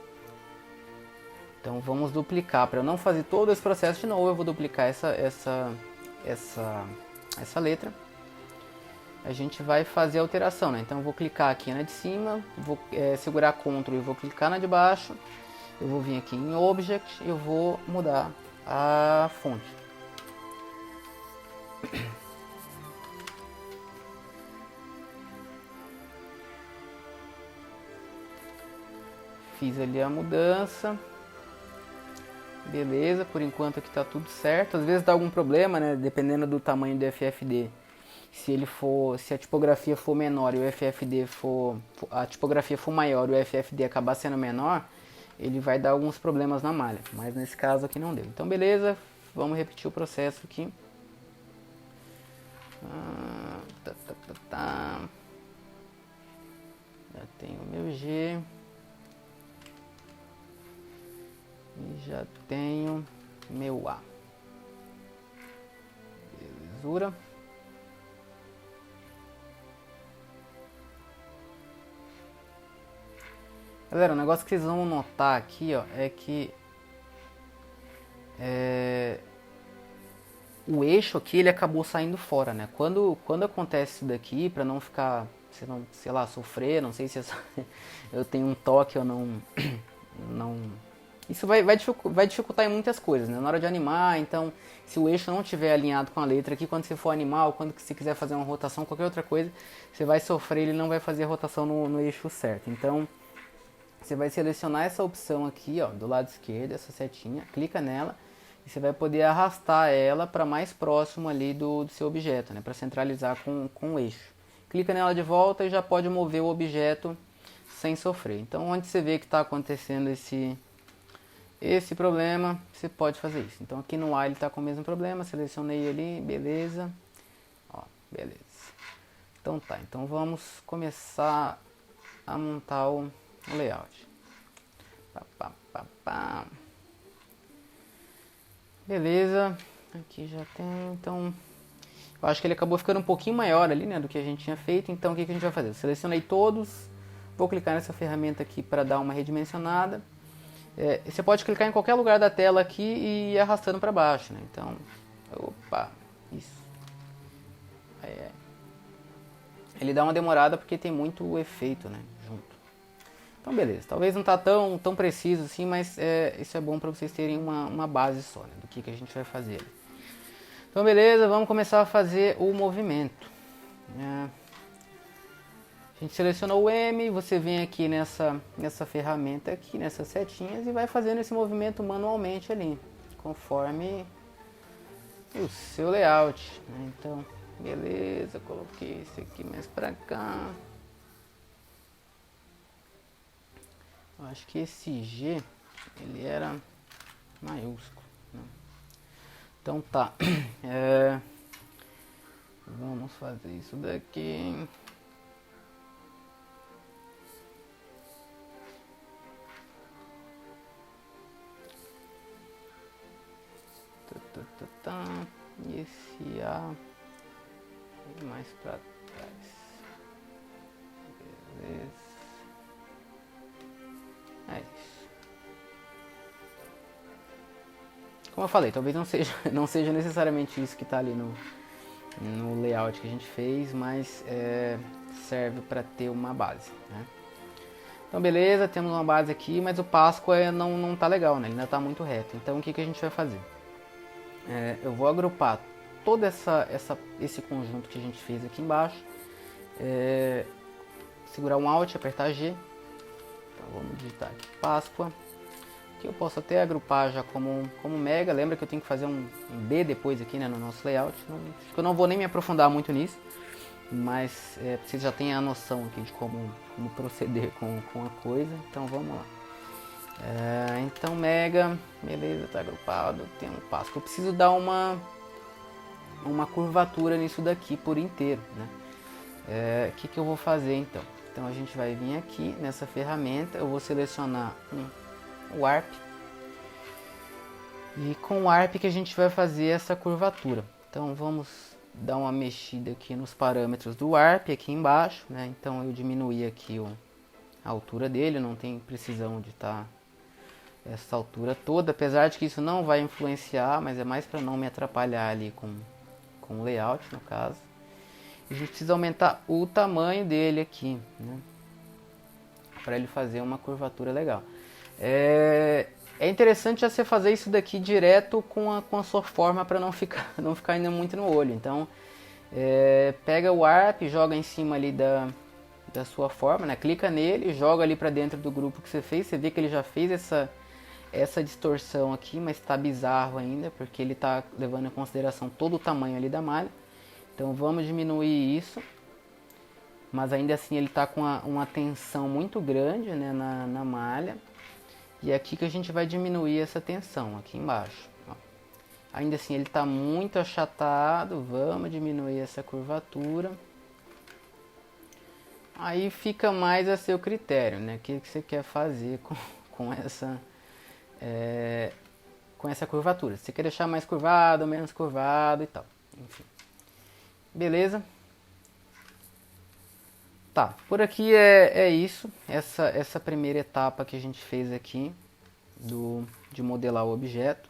Então vamos duplicar, para eu não fazer todo esse processo de novo, eu vou duplicar essa letra. A gente vai fazer a alteração, né? Então eu vou clicar aqui na de cima, vou segurar Ctrl e vou clicar na de baixo. Eu vou vir aqui em Object e eu vou mudar a fonte. Fiz ali a mudança. Beleza, por enquanto aqui tá tudo certo. Às vezes dá algum problema, né? Dependendo do tamanho do FFD. Se a tipografia for menor e o FFD a tipografia for maior e o FFD acabar sendo menor, ele vai dar alguns problemas na malha, mas nesse caso aqui não deu. Então beleza, vamos repetir o processo aqui. Já tenho o meu G e já tenho meu A. Belezura. Galera, o negócio que vocês vão notar aqui, ó, é que o eixo aqui ele acabou saindo fora, né? Quando acontece isso daqui, para não ficar, sei lá, sofrer, não sei se eu tenho um toque ou não, isso vai dificultar em muitas coisas, né? Na hora de animar, então, se o eixo não estiver alinhado com a letra aqui, quando você for animar ou quando você quiser fazer uma rotação, qualquer outra coisa, você vai sofrer, ele não vai fazer a rotação no eixo certo. Então você vai selecionar essa opção aqui, ó, do lado esquerdo, essa setinha, clica nela e você vai poder arrastar ela para mais próximo ali do seu objeto, né, para centralizar com o eixo. Clica nela de volta e já pode mover o objeto sem sofrer. Então, onde você vê que está acontecendo esse problema, você pode fazer isso. Então, aqui no A ele está com o mesmo problema, selecionei ali, beleza. Ó, beleza. Então tá, então vamos começar a montar o layout. Beleza, aqui já tem, então eu acho que ele acabou ficando um pouquinho maior ali, né, do que a gente tinha feito. Então o que a gente vai fazer? Eu selecionei todos, vou clicar nessa ferramenta aqui para dar uma redimensionada. Você pode clicar em qualquer lugar da tela aqui e ir arrastando para baixo, né? Então, opa, isso. Ele dá uma demorada porque tem muito efeito, né, junto. Então beleza, talvez não tá tão preciso assim, mas isso é bom para vocês terem uma base só, né, do que a gente vai fazer. Então beleza, vamos começar a fazer o movimento. A gente selecionou o M, você vem aqui nessa ferramenta aqui, nessas setinhas, e vai fazendo esse movimento manualmente ali, conforme o seu layout, né? Então, beleza, coloquei esse aqui mais pra cá. Eu acho que esse G, ele era maiúsculo, né? Então tá, vamos fazer isso daqui. E esse A mais pra trás. Beleza. É isso. Como eu falei, talvez não seja necessariamente isso que está ali no layout que a gente fez, mas serve para ter uma base, né? Então beleza, temos uma base aqui, mas o Páscoa não tá legal, né? Ele ainda tá muito reto. Então o que a gente vai fazer? Eu vou agrupar todo esse conjunto que a gente fez aqui embaixo, segurar um Alt, apertar G. Então vamos digitar aqui Páscoa, que eu posso até agrupar já como mega. Lembra que eu tenho que fazer um B depois aqui, né, no nosso layout. Acho que eu não vou nem me aprofundar muito nisso, mas vocês já têm a noção aqui de como proceder com a coisa. Então vamos lá. Então mega, beleza, tá agrupado, tem um Páscoa. Eu preciso dar uma curvatura nisso daqui por inteiro, né? O que eu vou fazer então? Então a gente vai vir aqui nessa ferramenta, eu vou selecionar o Warp, e com o Warp que a gente vai fazer essa curvatura. Então vamos dar uma mexida aqui nos parâmetros do Warp aqui embaixo, né? Então eu diminuí aqui a altura dele, não tem precisão de estar essa altura toda, apesar de que isso não vai influenciar, mas é mais para não me atrapalhar ali com o layout, no caso. A gente precisa aumentar o tamanho dele aqui, né, para ele fazer uma curvatura legal. É interessante já você fazer isso daqui direto com a sua forma, para não ficar ainda muito no olho. Então pega o Warp, joga em cima ali da sua forma, né? Clica nele, joga ali para dentro do grupo que você fez. Você vê que ele já fez essa distorção aqui, mas está bizarro ainda, porque ele está levando em consideração todo o tamanho ali da malha. Então vamos diminuir isso, mas ainda assim ele está com uma tensão muito grande, né, na malha. E é aqui que a gente vai diminuir essa tensão, aqui embaixo. Ó. Ainda assim ele está muito achatado, vamos diminuir essa curvatura. Aí fica mais a seu critério, né? O que você quer fazer com essa curvatura? Você quer deixar mais curvado, menos curvado e tal. Enfim. Beleza? Tá, por aqui é isso. Essa primeira etapa que a gente fez aqui de modelar o objeto.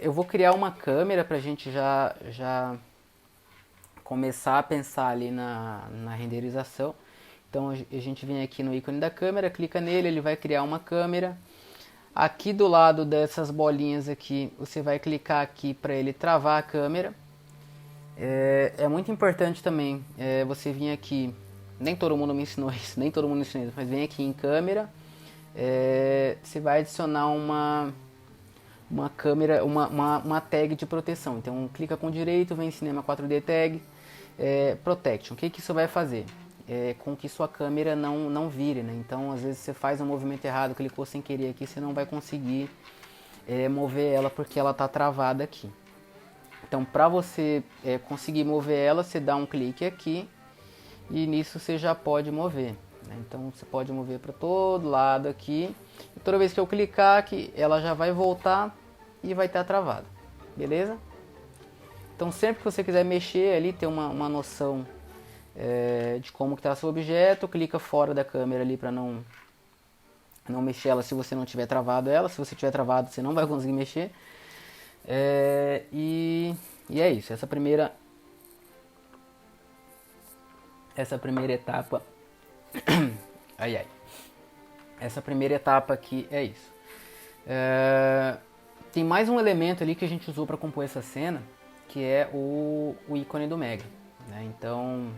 Eu vou criar uma câmera para a gente já começar a pensar ali na renderização. Então a gente vem aqui no ícone da câmera, clica nele, ele vai criar uma câmera. Aqui do lado dessas bolinhas aqui, você vai clicar aqui para ele travar a câmera. É muito importante também você vir aqui, nem todo mundo me ensinou isso, mas vem aqui em câmera, você vai adicionar uma câmera, uma tag de proteção. Então clica com direito, vem em Cinema 4D Tag, Protection. O que isso vai fazer? Com que sua câmera não vire, né? Então às vezes você faz um movimento errado, clicou sem querer aqui, você não vai conseguir mover ela porque ela está travada aqui. Então para você conseguir mover ela, você dá um clique aqui e nisso você já pode mover, né? Então você pode mover para todo lado aqui, e toda vez que eu clicar aqui, ela já vai voltar e vai estar travada, beleza? Então sempre que você quiser mexer ali, ter uma noção de como que está seu objeto, clica fora da câmera ali para não mexer ela se você não tiver travado ela. Se você tiver travado, você não vai conseguir mexer. E é isso, essa primeira essa primeira etapa... ai, ai. Essa primeira etapa aqui é isso. Tem mais um elemento ali que a gente usou para compor essa cena, que é o ícone do Mega, né? Então,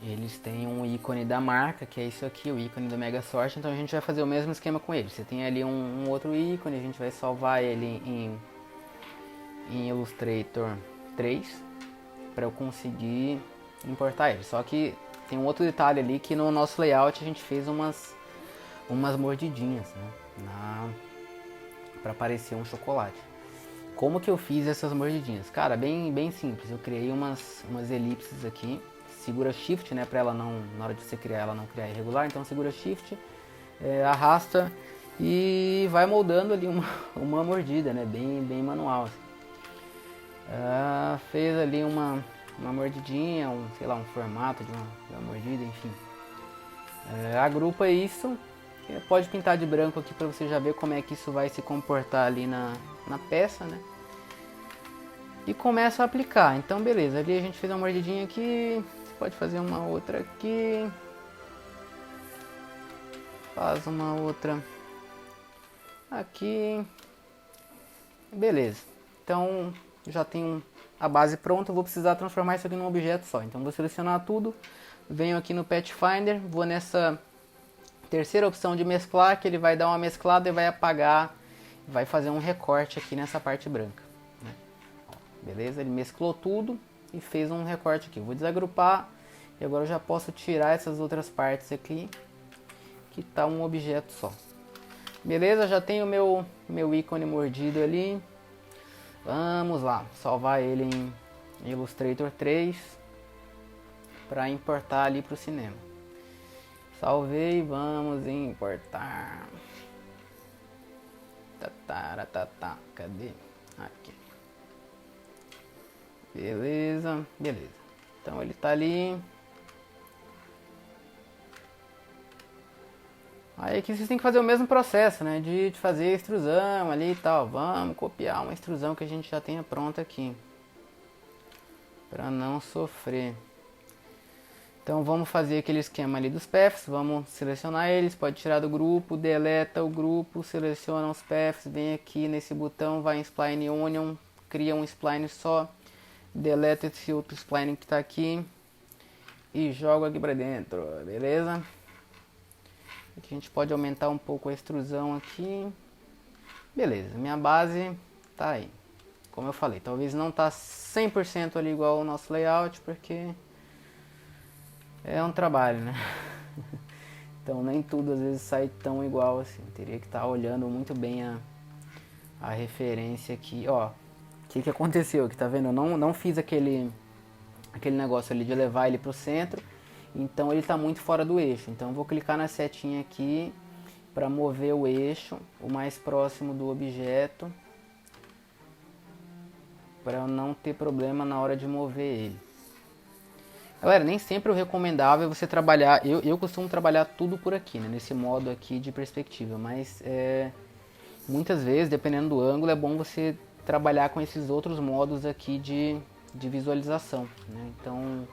eles têm um ícone da marca, que é isso aqui, o ícone do Mega Sort. Então a gente vai fazer o mesmo esquema com ele. Você tem ali um outro ícone, a gente vai salvar ele em Illustrator 3 para eu conseguir importar ele. Só que tem um outro detalhe ali, que no nosso layout a gente fez umas mordidinhas, né, para parecer um chocolate. Como que eu fiz essas mordidinhas? Cara, bem simples. Eu criei umas elipses aqui. Segura Shift, né, para ela não, na hora de você criar, ela não criar irregular. Então segura Shift, arrasta e vai moldando ali uma mordida, né, bem manual, assim. Fez ali uma mordidinha, sei lá, um formato de uma mordida, enfim. Agrupa isso. Pode pintar de branco aqui para você já ver como é que isso vai se comportar ali na peça, né? E começa a aplicar. Então beleza, ali a gente fez uma mordidinha aqui. Você pode fazer uma outra aqui. Faz uma outra aqui. Beleza. Então já tenho a base pronta. Eu vou precisar transformar isso aqui num objeto só. Então vou selecionar tudo. Venho aqui no Pathfinder. Vou nessa terceira opção de mesclar, que ele vai dar uma mesclada e vai apagar, vai fazer um recorte aqui nessa parte branca, né? Beleza? Ele mesclou tudo e fez um recorte aqui. Eu vou desagrupar e agora eu já posso tirar essas outras partes aqui, que tá um objeto só. Beleza? Já tenho o meu ícone mordido ali. Vamos lá, salvar ele em Illustrator 3 para importar ali para o cinema. Salvei, vamos importar. Cadê? Aqui. Beleza. Então ele tá ali. Aí aqui vocês têm que fazer o mesmo processo, né? De fazer a extrusão ali e tal. Vamos copiar uma extrusão que a gente já tenha pronta aqui, para não sofrer. Então vamos fazer aquele esquema ali dos paths, vamos selecionar eles, pode tirar do grupo, deleta o grupo, seleciona os paths, vem aqui nesse botão, vai em Spline Union, cria um spline só, deleta esse outro spline que está aqui e joga aqui para dentro, beleza? Aqui a gente pode aumentar um pouco a extrusão aqui, beleza, minha base tá aí. Como eu falei, talvez não tá 100% ali igual ao nosso layout, porque é um trabalho, né? Então nem tudo às vezes sai tão igual assim. Teria que estar olhando muito bem a referência aqui. Ó, o que aconteceu aqui, tá vendo? Eu não fiz aquele negócio ali de levar ele pro centro. Então ele tá muito fora do eixo. Então eu vou clicar na setinha aqui para mover o eixo o mais próximo do objeto, para não ter problema na hora de mover ele. Galera, nem sempre o recomendável é você trabalhar, eu costumo trabalhar tudo por aqui, né, nesse modo aqui de perspectiva, mas muitas vezes, dependendo do ângulo, é bom você trabalhar com esses outros modos aqui de visualização, né? Então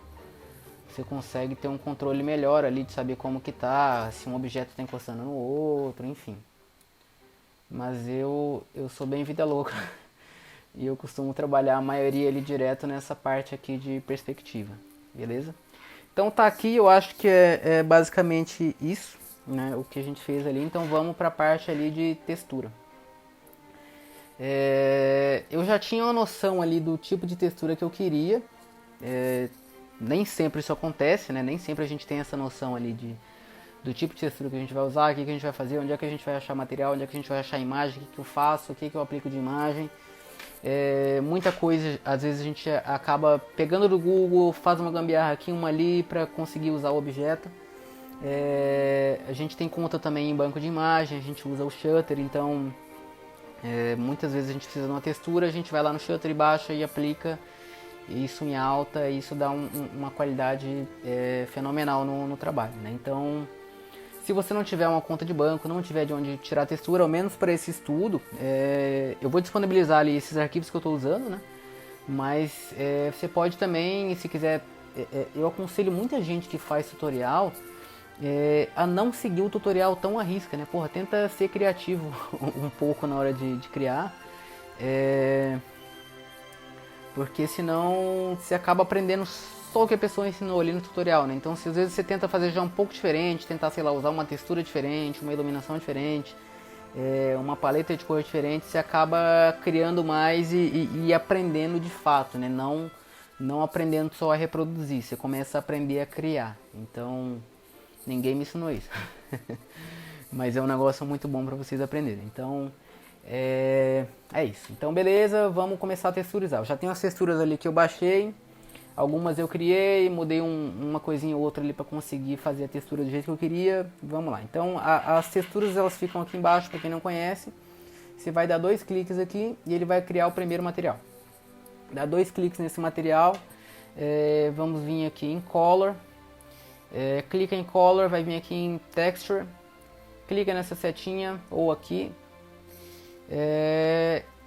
você consegue ter um controle melhor ali de saber como que tá, se um objeto está encostando no outro, enfim. Mas eu sou bem vida louca e eu costumo trabalhar a maioria ali direto nessa parte aqui de perspectiva. Beleza? Então tá aqui, eu acho que é basicamente isso, né, o que a gente fez ali. Então vamos para a parte ali de textura. Eu já tinha uma noção ali do tipo de textura que eu queria. Nem sempre isso acontece, né? Nem sempre a gente tem essa noção ali do tipo de textura que a gente vai usar, o que a gente vai fazer, onde é que a gente vai achar material, onde é que a gente vai achar imagem, o que eu faço, o que eu aplico de imagem. Muita coisa, às vezes a gente acaba pegando do Google, faz uma gambiarra aqui, uma ali para conseguir usar o objeto. A gente tem conta também em banco de imagem, a gente usa o Shutter, então muitas vezes a gente precisa de uma textura, a gente vai lá no Shutter e baixa e aplica isso em alta, e isso dá uma qualidade fenomenal no trabalho, né? Então, se você não tiver uma conta de banco, não tiver de onde tirar a textura, ao menos para esse estudo, eu vou disponibilizar ali esses arquivos que eu estou usando, né? Mas você pode também, se quiser, eu aconselho muita gente que faz tutorial a não seguir o tutorial tão à risca, né? Porra, tenta ser criativo um pouco na hora de criar, porque senão você acaba aprendendo só o que a pessoa ensinou ali no tutorial, né? Então, se às vezes você tenta fazer já um pouco diferente, tentar, sei lá, usar uma textura diferente, uma iluminação diferente, uma paleta de cor diferente, você acaba criando mais e aprendendo de fato, né? Não aprendendo só a reproduzir, você começa a aprender a criar. Então, ninguém me ensinou isso. Mas é um negócio muito bom para vocês aprenderem. Então, é isso. Então, beleza, vamos começar a texturizar. Eu já tenho as texturas ali que eu baixei. Algumas eu criei, mudei uma coisinha ou outra ali para conseguir fazer a textura do jeito que eu queria. Vamos lá. Então, as texturas elas ficam aqui embaixo, para quem não conhece. Você vai dar 2 cliques aqui e ele vai criar o primeiro material. Dá 2 cliques nesse material. Vamos vir aqui em Color. Clica em Color, vai vir aqui em Texture. Clica nessa setinha ou aqui.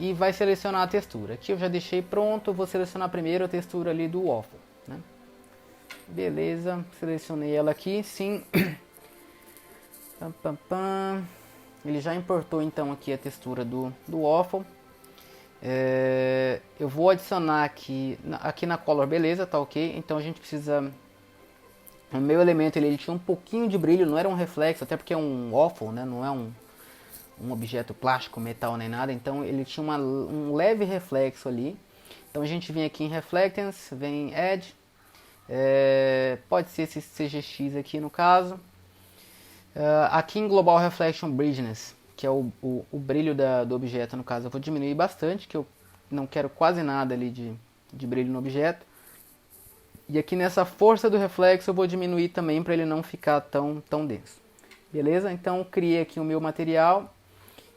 E vai selecionar a textura. Aqui eu já deixei pronto, vou selecionar primeiro a textura ali do waffle, né? Beleza, selecionei ela aqui, sim. Ele já importou então aqui a textura do waffle. Eu vou adicionar aqui na color, beleza, tá ok. Então a gente precisa... O meu elemento ele tinha um pouquinho de brilho, não era um reflexo, até porque é um waffle, né? Não é um objeto plástico, metal nem nada, então ele tinha um leve reflexo ali. Então a gente vem aqui em Reflectance, vem em Edge, pode ser esse CGX aqui no caso. Aqui em Global Reflection Brilliance, que é o brilho do objeto no caso, eu vou diminuir bastante, que eu não quero quase nada ali de brilho no objeto. E aqui nessa força do reflexo eu vou diminuir também para ele não ficar tão denso. Beleza? Então criei aqui o meu material.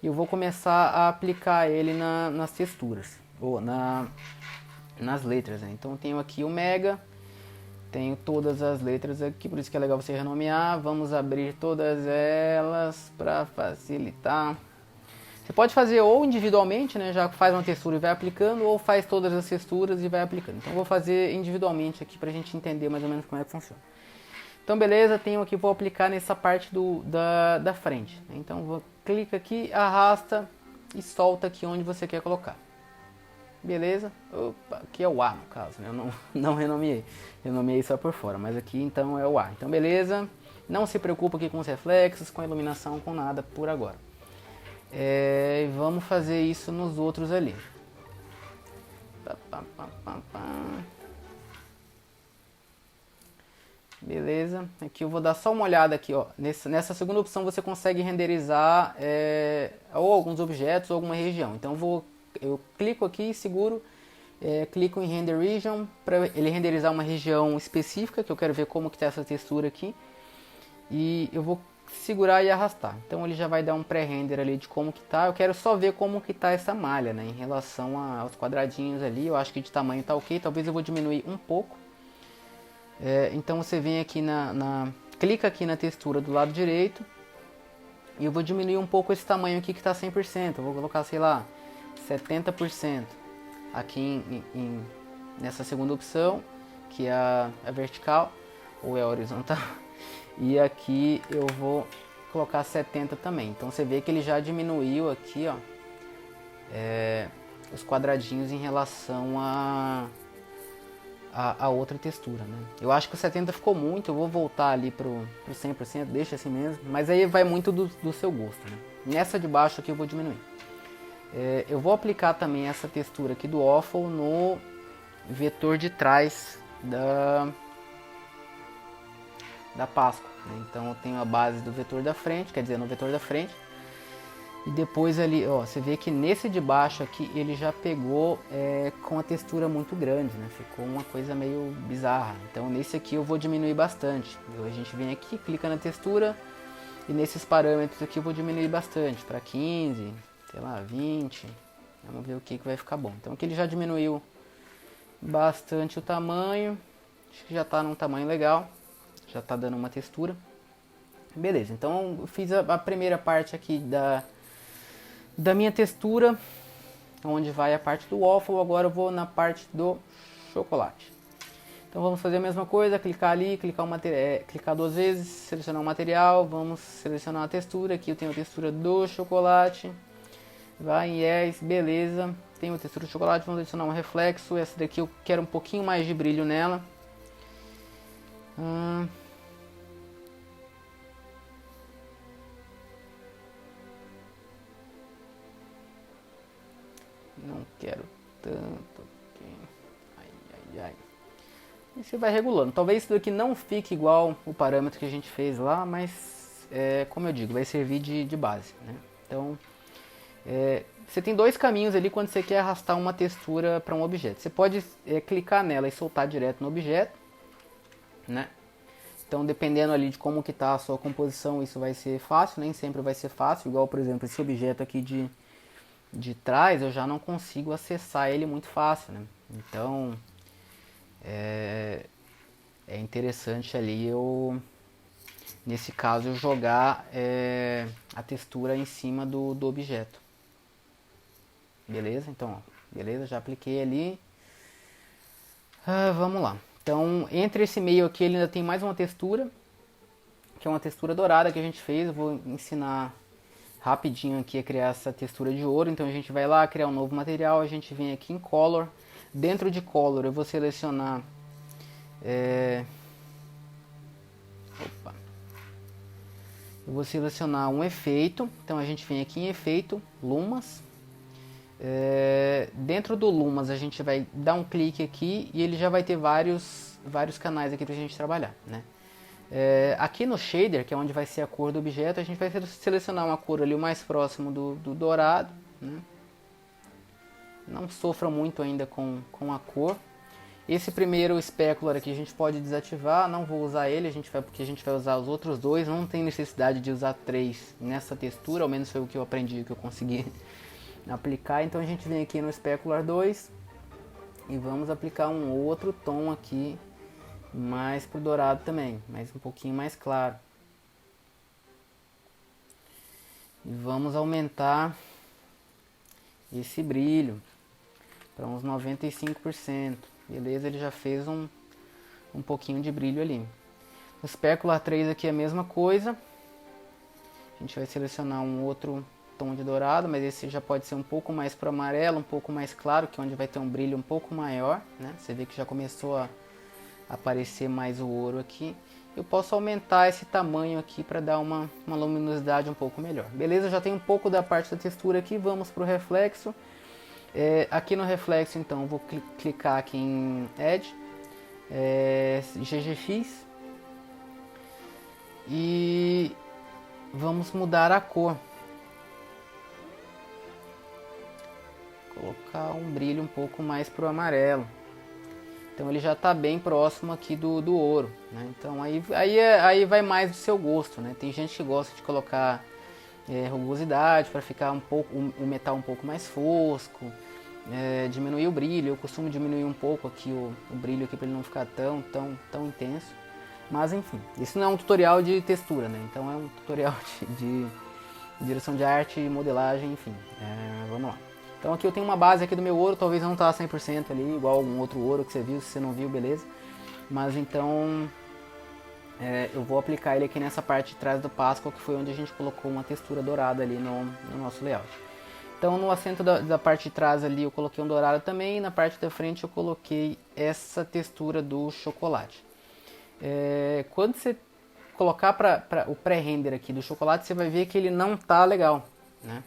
E eu vou começar a aplicar ele nas texturas, ou nas letras, né? Então eu tenho aqui o Mega, tenho todas as letras aqui, por isso que é legal você renomear. Vamos abrir todas elas para facilitar. Você pode fazer ou individualmente, né? Já faz uma textura e vai aplicando, ou faz todas as texturas e vai aplicando. Então eu vou fazer individualmente aqui para a gente entender mais ou menos como é que funciona. Então beleza, tenho aqui, vou aplicar nessa parte da frente. Então clica aqui, arrasta e solta aqui onde você quer colocar. Beleza? Opa, aqui é o A no caso, né? Eu não renomeei. Renomeei só por fora, mas aqui então é o A. Então beleza, não se preocupa aqui com os reflexos, com a iluminação, com nada por agora. Vamos fazer isso nos outros ali. Beleza, aqui eu vou dar só uma olhada aqui, ó. Nessa segunda opção você consegue renderizar ou alguns objetos ou alguma região. Então eu clico aqui, seguro, clico em Render Region para ele renderizar uma região específica que eu quero ver como que está essa textura aqui. E eu vou segurar e arrastar. Então ele já vai dar um pré-render ali de como que tá. Eu quero só ver como que tá essa malha, né, em relação aos quadradinhos ali. Eu acho que de tamanho tá ok. Talvez eu vou diminuir um pouco. Então você vem aqui clica aqui na textura do lado direito e eu vou diminuir um pouco esse tamanho aqui que está 100%, eu vou colocar, sei lá, 70% aqui nessa segunda opção, que é a vertical ou é a horizontal, e aqui eu vou colocar 70 também. Então você vê que ele já diminuiu aqui, ó, os quadradinhos em relação a outra textura, né? Eu acho que o 70 ficou muito, eu vou voltar ali pro 100%, deixa assim mesmo, mas aí vai muito do seu gosto, né? Nessa de baixo aqui eu vou diminuir. Eu vou aplicar também essa textura aqui do waffle no vetor de trás da Páscoa, né? Então eu tenho a base do vetor da frente, quer dizer, no vetor da frente. E depois ali, ó, você vê que nesse de baixo aqui ele já pegou com a textura muito grande, né? Ficou uma coisa meio bizarra. Então nesse aqui eu vou diminuir bastante. Então, a gente vem aqui, clica na textura e nesses parâmetros aqui eu vou diminuir bastante para 15, sei lá, 20. Vamos ver o que vai ficar bom. Então aqui ele já diminuiu bastante o tamanho. Acho que já está num tamanho legal. Já está dando uma textura. Beleza, então eu fiz a primeira parte aqui da minha textura. onde vai a parte do waffle. Agora eu vou na parte do chocolate. Então vamos fazer a mesma coisa, clicar ali, clicar 2 vezes, selecionar o material, vamos selecionar a textura. Aqui eu tenho a textura do chocolate, vai em yes, beleza. Tenho a textura do chocolate, vamos adicionar um reflexo. Essa daqui eu quero um pouquinho mais de brilho nela. Não quero tanto aqui. Ai. E você vai regulando. Talvez isso daqui não fique igual o parâmetro que a gente fez lá, mas como eu digo, vai servir de base, né? Então, você tem 2 caminhos ali quando você quer arrastar uma textura para um objeto. Você pode clicar nela e soltar direto no objeto, né? Então, dependendo ali de como que tá a sua composição, isso vai ser fácil, nem sempre vai ser fácil. Igual, por exemplo, esse objeto aqui de trás, eu já não consigo acessar ele muito fácil, né? Então, é interessante ali nesse caso, eu jogar a textura em cima do objeto. Beleza? Então, ó, beleza, já apliquei ali. Vamos lá. Então, entre esse meio aqui, ele ainda tem mais uma textura, que é uma textura dourada que a gente fez. Eu vou ensinar rapidinho aqui a criar essa textura de ouro. Então, a gente vai lá criar um novo material, a gente vem aqui em Color. Dentro de Color, eu vou selecionar... Eu vou selecionar um efeito. Então, a gente vem aqui em Efeito, Lumas. Dentro do Lumas, a gente vai dar um clique aqui e ele já vai ter vários canais aqui pra gente trabalhar, né? Aqui no Shader, que é onde vai ser a cor do objeto, a gente vai selecionar uma cor ali o mais próximo do dourado, né? Não sofra muito ainda com a cor. Esse primeiro Specular aqui a gente pode desativar, não vou usar ele, porque a gente vai usar os outros 2. Não tem necessidade de usar 3 nessa textura, ao menos foi o que eu aprendi, o que eu consegui aplicar. Então a gente vem aqui no Specular 2 e vamos aplicar um outro tom aqui, mais pro dourado também, mas um pouquinho mais claro. E vamos aumentar esse brilho para uns 95%. Beleza, ele já fez um pouquinho de brilho ali. O Specular 3 aqui é a mesma coisa. A gente vai selecionar um outro tom de dourado, mas esse já pode ser um pouco mais para amarelo, um pouco mais claro, que é onde vai ter um brilho um pouco maior, né? Você vê que já começou a aparecer mais o ouro aqui. Eu posso aumentar esse tamanho aqui para dar uma luminosidade um pouco melhor. Beleza, já tem um pouco da parte da textura aqui, vamos para o reflexo. Aqui no reflexo, então, eu vou clicar aqui em Edge, GGX, e vamos mudar a cor. Colocar um brilho um pouco mais pro amarelo. Então ele já está bem próximo aqui do ouro, né? Então aí vai mais do seu gosto, né? Tem gente que gosta de colocar rugosidade para ficar o metal um pouco mais fosco, diminuir o brilho. Eu costumo diminuir um pouco aqui o brilho aqui para ele não ficar tão intenso. Mas enfim, isso não é um tutorial de textura, né? Então é um tutorial de direção de arte, modelagem, enfim. Vamos lá. Então aqui eu tenho uma base aqui do meu ouro, talvez não tá 100% ali, igual algum outro ouro que você viu. Se você não viu, beleza. Mas então eu vou aplicar ele aqui nessa parte de trás do Pascal, que foi onde a gente colocou uma textura dourada ali no nosso layout. Então no assento da parte de trás ali eu coloquei um dourado também, e na parte da frente eu coloquei essa textura do chocolate. Quando você colocar para o pré-render aqui do chocolate, você vai ver que ele não tá legal, né?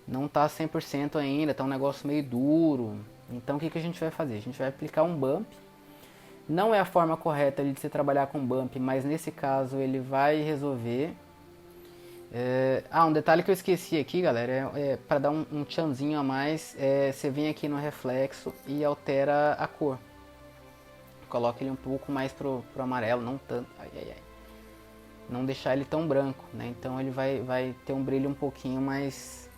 Não tá 100% ainda, tá um negócio meio duro. Então o que a gente vai fazer? A gente vai aplicar um bump. Não é a forma correta ali de você trabalhar com bump, mas nesse caso ele vai resolver. Um detalhe que eu esqueci aqui, galera, para dar um tchanzinho a mais, você vem aqui no reflexo e altera a cor. Coloca ele um pouco mais pro amarelo, não tanto. Não deixar ele tão branco, né? Então ele vai ter um brilho um pouquinho mais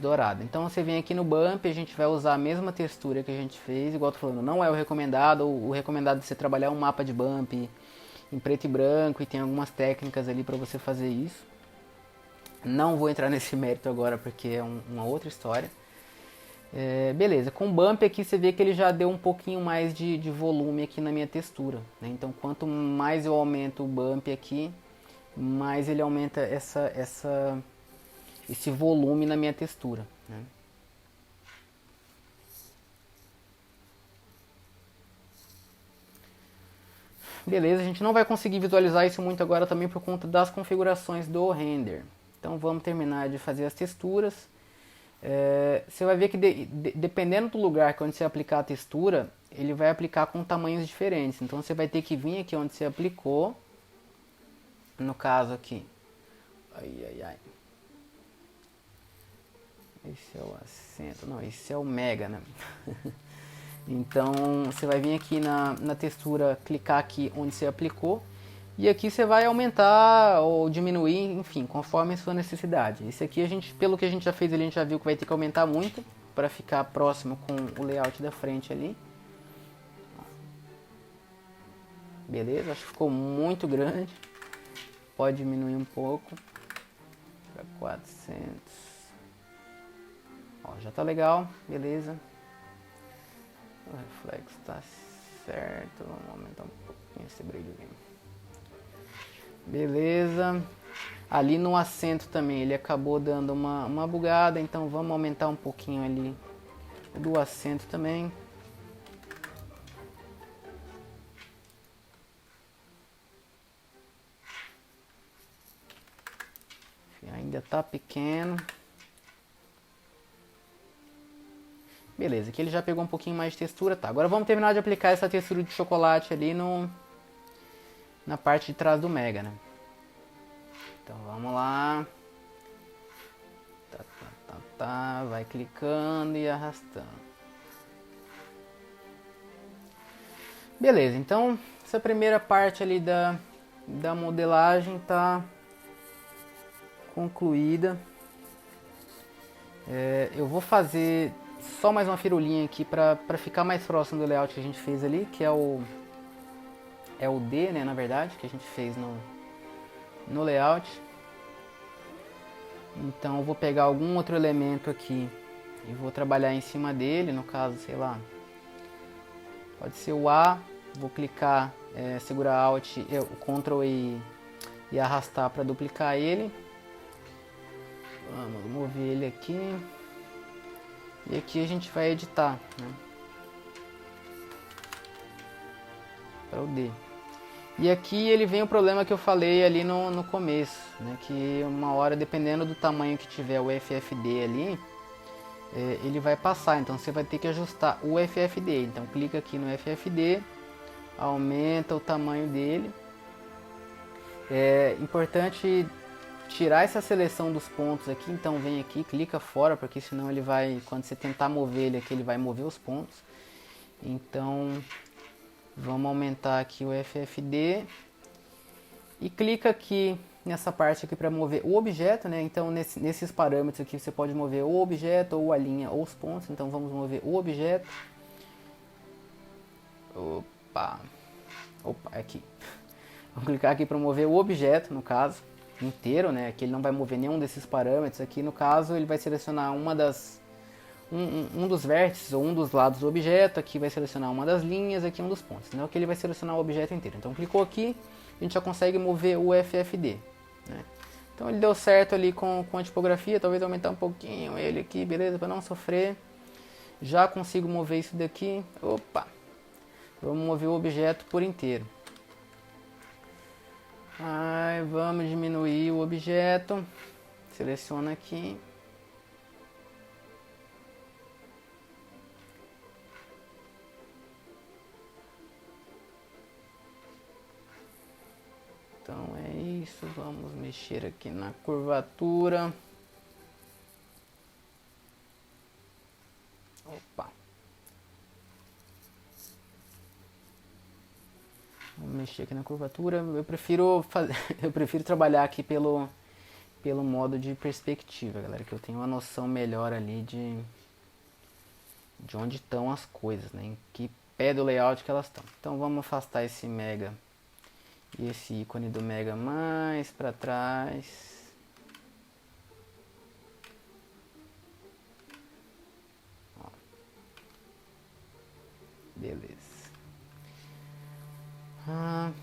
dourado. Então você vem aqui no bump, a gente vai usar a mesma textura que a gente fez, igual eu tô falando, não é o recomendado. O recomendado é você trabalhar um mapa de bump em preto e branco, e tem algumas técnicas ali para você fazer isso. Não vou entrar nesse mérito agora porque é uma outra história. Beleza, com o bump aqui você vê que ele já deu um pouquinho mais de volume aqui na minha textura, né? Então quanto mais eu aumento o bump aqui, mais ele aumenta esse volume na minha textura, né? Beleza, a gente não vai conseguir visualizar isso muito agora também por conta das configurações do render. Então vamos terminar de fazer as texturas. Você vai ver que dependendo do lugar onde você aplicar a textura, ele vai aplicar com tamanhos diferentes. Então você vai ter que vir aqui onde você aplicou, no caso aqui. Ai. Esse é o acento, não, esse é o mega, né? Então você vai vir aqui na textura, clicar aqui onde você aplicou. E aqui você vai aumentar ou diminuir, enfim, conforme a sua necessidade. Esse aqui, pelo que a gente já fez ali, a gente já viu que vai ter que aumentar muito para ficar próximo com o layout da frente ali. Beleza, acho que ficou muito grande. Pode diminuir um pouco para 400. Ó, já tá legal, beleza. O reflexo tá certo. Vamos aumentar um pouquinho esse brilho aqui. Beleza. Ali no acento também ele acabou dando uma bugada, então vamos aumentar um pouquinho ali do acento também. Ainda tá pequeno. Beleza, aqui ele já pegou um pouquinho mais de textura, tá. Agora vamos terminar de aplicar essa textura de chocolate ali na parte de trás do Mega, né? Então vamos lá. Vai clicando e arrastando. Beleza, então essa primeira parte ali da modelagem tá concluída. Eu vou fazer só mais uma firulinha aqui para ficar mais próximo do layout que a gente fez ali, que é o D, né, na verdade, que a gente fez no layout. Então eu vou pegar algum outro elemento aqui e vou trabalhar em cima dele, no caso, sei lá, pode ser o A, vou clicar, segurar Alt, o Ctrl e arrastar para duplicar ele. Vamos mover ele aqui. E aqui a gente vai editar, né, para o D. E aqui ele vem o problema que eu falei ali no começo, né, que uma hora, dependendo do tamanho que tiver o FFD ali, ele vai passar, então você vai ter que ajustar o FFD. Então clica aqui no FFD, aumenta o tamanho dele. É importante tirar essa seleção dos pontos aqui, então vem aqui, clica fora, porque senão ele vai, quando você tentar mover ele aqui, ele vai mover os pontos. Então vamos aumentar aqui o FFD e clica aqui nessa parte aqui para mover o objeto, né? Então nesses parâmetros aqui você pode mover o objeto ou a linha ou os pontos. Então vamos mover o objeto. Opa, aqui. Vamos clicar aqui para mover o objeto, no caso inteiro, né? Aqui ele não vai mover nenhum desses parâmetros. Aqui no caso ele vai selecionar um dos vértices ou um dos lados do objeto. Aqui vai selecionar uma das linhas, aqui um dos pontos. Então aqui ele vai selecionar o objeto inteiro. Então clicou aqui, a gente já consegue mover o FFD, né? Então ele deu certo ali com a tipografia. Talvez aumentar um pouquinho ele aqui, beleza, para não sofrer. Já consigo mover isso daqui. Opa, vamos mover o objeto por inteiro. Vamos diminuir o objeto. Seleciona aqui. Então é isso. Vamos mexer aqui na curvatura. Opa. Vamos mexer aqui na curvatura. Eu prefiro trabalhar aqui pelo modo de perspectiva, galera, que eu tenho uma noção melhor ali de onde estão as coisas, né? Em que pé do layout que elas estão. Então vamos afastar esse mega e esse ícone do mega mais para trás. Ó. Beleza.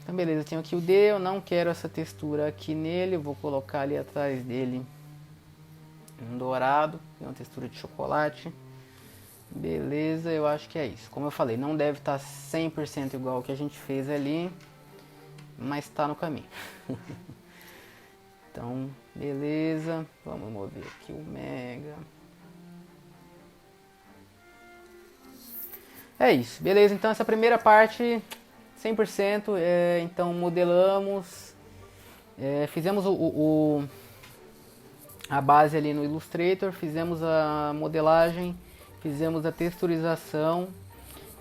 Então beleza, eu tenho aqui o D, eu não quero essa textura aqui nele, eu vou colocar ali atrás dele um dourado, que é uma textura de chocolate. Beleza, eu acho que é isso. Como eu falei, não deve estar 100% igual ao que a gente fez ali, mas está no caminho. Então, beleza, vamos mover aqui o Mega. É isso, beleza, então essa primeira parte 100%, então modelamos, fizemos a base ali no Illustrator, fizemos a modelagem, fizemos a texturização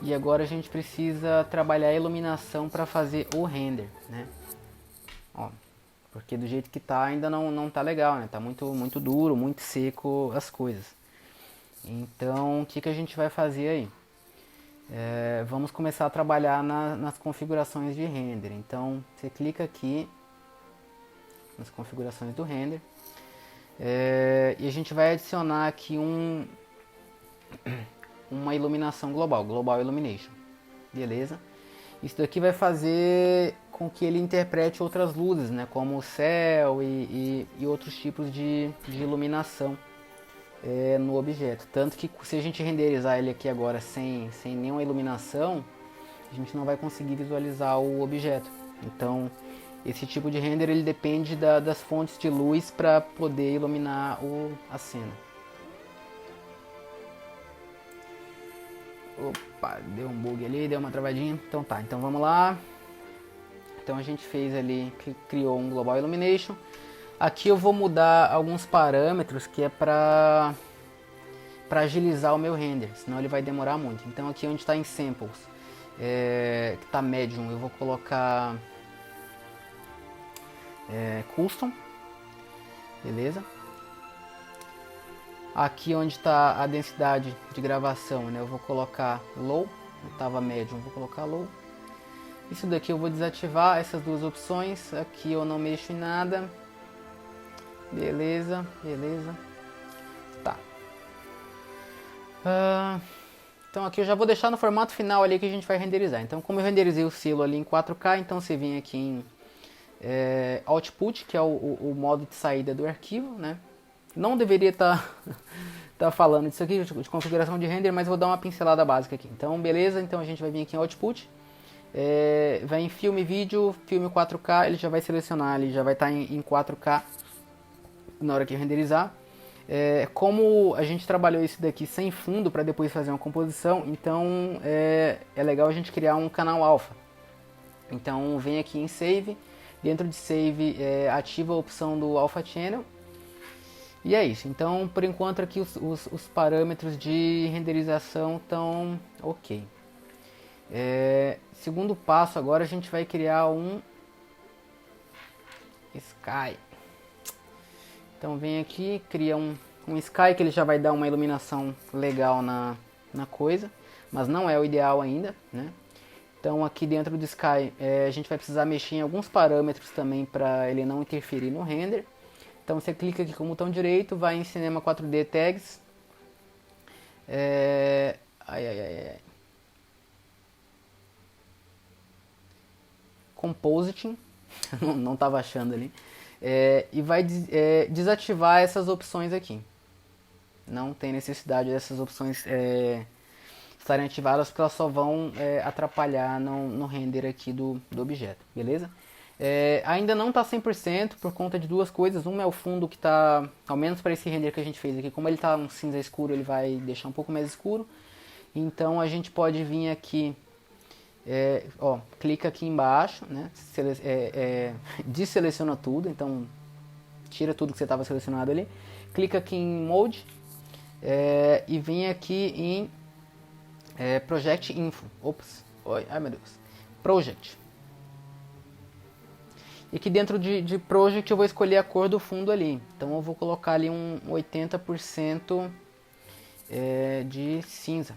e agora a gente precisa trabalhar a iluminação para fazer o render, né? Ó, porque do jeito que tá ainda não tá legal, né? Tá muito duro, muito seco as coisas. Então o que a gente vai fazer aí? Vamos começar a trabalhar nas configurações de render. Então você clica aqui nas configurações do render e a gente vai adicionar aqui uma iluminação global, Global Illumination, beleza? Isso daqui vai fazer com que ele interprete outras luzes, né, como o céu e outros tipos de iluminação no objeto. Tanto que se a gente renderizar ele aqui agora sem nenhuma iluminação, a gente não vai conseguir visualizar o objeto. Então esse tipo de render ele depende das fontes de luz para poder iluminar a cena. Opa, deu um bug ali, deu uma travadinha. Então tá, então vamos lá. Então a gente fez ali, criou um Global Illumination. Aqui eu vou mudar alguns parâmetros que é para agilizar o meu render, senão ele vai demorar muito. Então aqui onde está em Samples, que está Medium, eu vou colocar Custom, beleza? Aqui onde está a densidade de gravação, né, eu vou colocar Low, estava Medium, vou colocar Low. Isso daqui eu vou desativar, essas duas opções, aqui eu não mexo em nada. Beleza, beleza. Tá. Então aqui eu já vou deixar no formato final ali que a gente vai renderizar. Então como eu renderizei o selo ali em 4K, então você vem aqui em Output, que é o modo de saída do arquivo, né? Não deveria estar falando disso aqui, de configuração de render, mas vou dar uma pincelada básica aqui. Então beleza, então a gente vai vir aqui em Output, vai em Filme Vídeo, Filme 4K, ele já vai selecionar ali, já vai estar em 4K na hora que renderizar. Como a gente trabalhou isso daqui sem fundo para depois fazer uma composição, então é legal a gente criar um canal alfa. Então vem aqui em Save, dentro de Save ativa a opção do Alpha Channel. E é isso, então por enquanto aqui os parâmetros de renderização estão ok. Segundo passo, agora a gente vai criar um Sky. Então vem aqui, cria um Sky que ele já vai dar uma iluminação legal na coisa, mas não é o ideal ainda, né? Então aqui dentro do Sky a gente vai precisar mexer em alguns parâmetros também para ele não interferir no render. Então você clica aqui com o botão direito, vai em Cinema 4D Tags. Compositing, não estava achando ali. E vai desativar essas opções aqui. Não tem necessidade dessas opções estarem ativadas, porque elas só vão atrapalhar no render aqui do objeto, beleza? Ainda não está 100% por conta de duas coisas. Uma é o fundo que está, ao menos para esse render que a gente fez aqui, como ele está um cinza escuro, ele vai deixar um pouco mais escuro. Então a gente pode vir aqui, clica aqui embaixo, né? Deseleciona tudo, então tira tudo que você estava selecionado ali. Clica aqui em Mode e vem aqui em Project Info. Ops, ai meu Deus, Project. E aqui dentro de Project eu vou escolher a cor do fundo ali. Então eu vou colocar ali um 80% de cinza.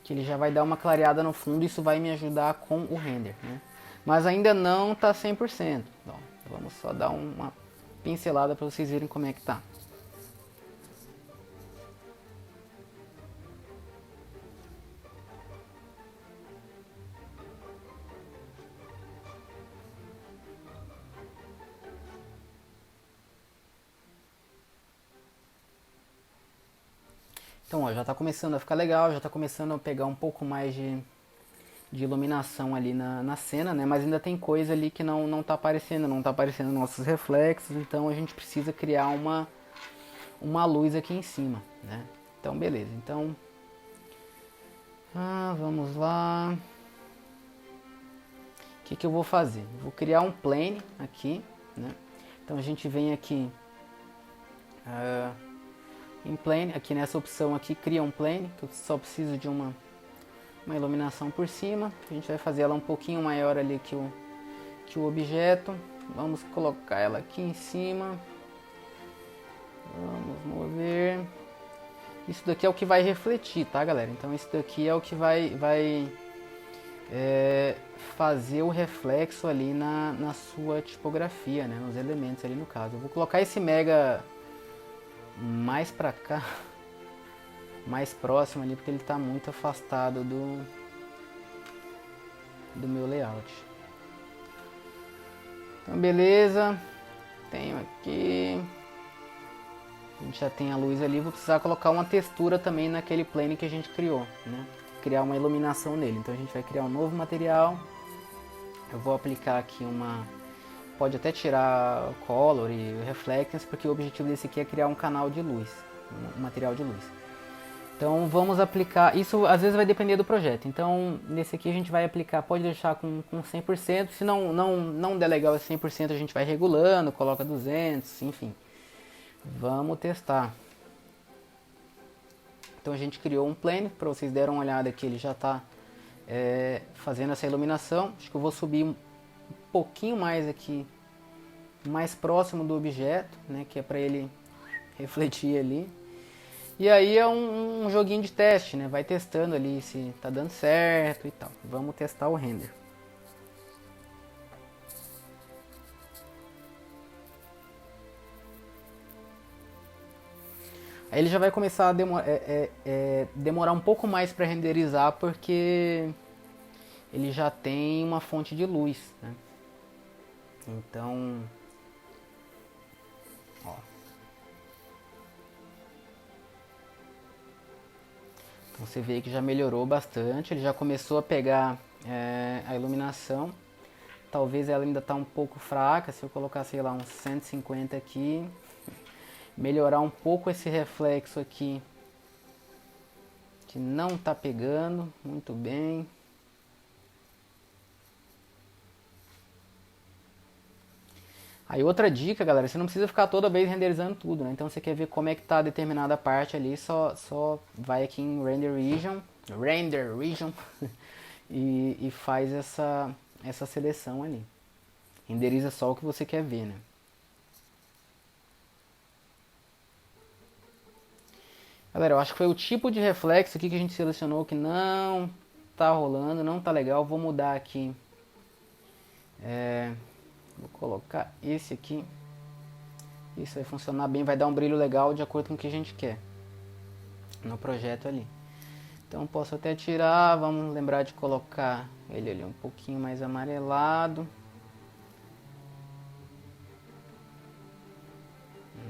Que ele já vai dar uma clareada no fundo e isso vai me ajudar com o render, né? Mas ainda não está 100%. Bom, vamos só dar uma pincelada para vocês verem como é que tá. Então, ó, já está começando a ficar legal, já está começando a pegar um pouco mais de iluminação ali na cena, né? Mas ainda tem coisa ali que não tá aparecendo, não tá aparecendo nossos reflexos, então a gente precisa criar uma luz aqui em cima, né? Então, beleza. Então, vamos lá. O que eu vou fazer? Vou criar um plane aqui, né? Então a gente vem aqui em plane, aqui nessa opção aqui, cria um plane, que eu só preciso de uma iluminação por cima. A gente vai fazer ela um pouquinho maior ali que o objeto. Vamos colocar ela aqui em cima. Vamos mover. Isso daqui é o que vai refletir, tá, galera? Então isso daqui é o que vai fazer o reflexo ali na sua tipografia, né? Nos elementos ali no caso. Eu vou colocar esse mega mais pra cá, mais próximo ali, porque ele está muito afastado do meu layout. Então beleza, tenho aqui, a gente já tem a luz ali, vou precisar colocar uma textura também naquele plane que a gente criou, né? Criar uma iluminação nele, então a gente vai criar um novo material, eu vou aplicar aqui pode até tirar color e reflectance, porque o objetivo desse aqui é criar um canal de luz, um material de luz. Então vamos aplicar, isso às vezes vai depender do projeto, então nesse aqui a gente vai aplicar, pode deixar com 100%, se não der legal esse 100% a gente vai regulando, coloca 200, enfim. Vamos testar. Então a gente criou um plane, para vocês deram uma olhada aqui, ele já está fazendo essa iluminação. Acho que eu vou subir um pouquinho mais aqui, mais próximo do objeto, né, que é para ele refletir ali. E aí é um joguinho de teste, né? Vai testando ali se tá dando certo e tal. Vamos testar o render. Aí ele já vai começar a demorar um pouco mais para renderizar, porque ele já tem uma fonte de luz, né? Então, ó. Então você vê que já melhorou bastante, ele já começou a pegar a iluminação. Talvez ela ainda está um pouco fraca, se eu colocar, sei lá, uns 150 aqui. Melhorar um pouco esse reflexo aqui, que não está pegando muito bem. Aí outra dica, galera, você não precisa ficar toda vez renderizando tudo, né? Então você quer ver como é que tá determinada parte ali, só vai aqui em Render Region e faz essa seleção ali. Renderiza só o que você quer ver, né? Galera, eu acho que foi o tipo de reflexo aqui que a gente selecionou que não tá rolando, não tá legal. Vou mudar aqui. Vou colocar esse aqui. Isso vai funcionar bem, vai dar um brilho legal de acordo com o que a gente quer no projeto ali. Então posso até tirar, vamos lembrar de colocar ele ali um pouquinho mais amarelado.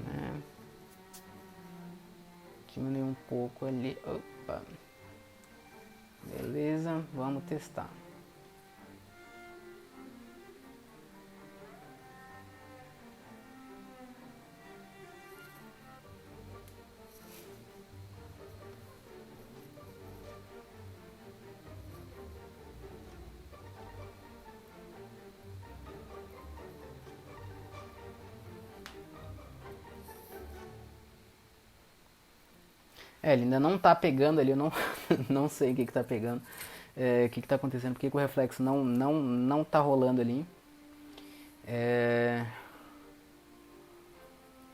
Né? Diminuir um pouco ali. Opa. Beleza, vamos testar. Ele ainda não tá pegando ali, eu não, não sei o que tá pegando, o que tá acontecendo, porque o reflexo não tá rolando ali.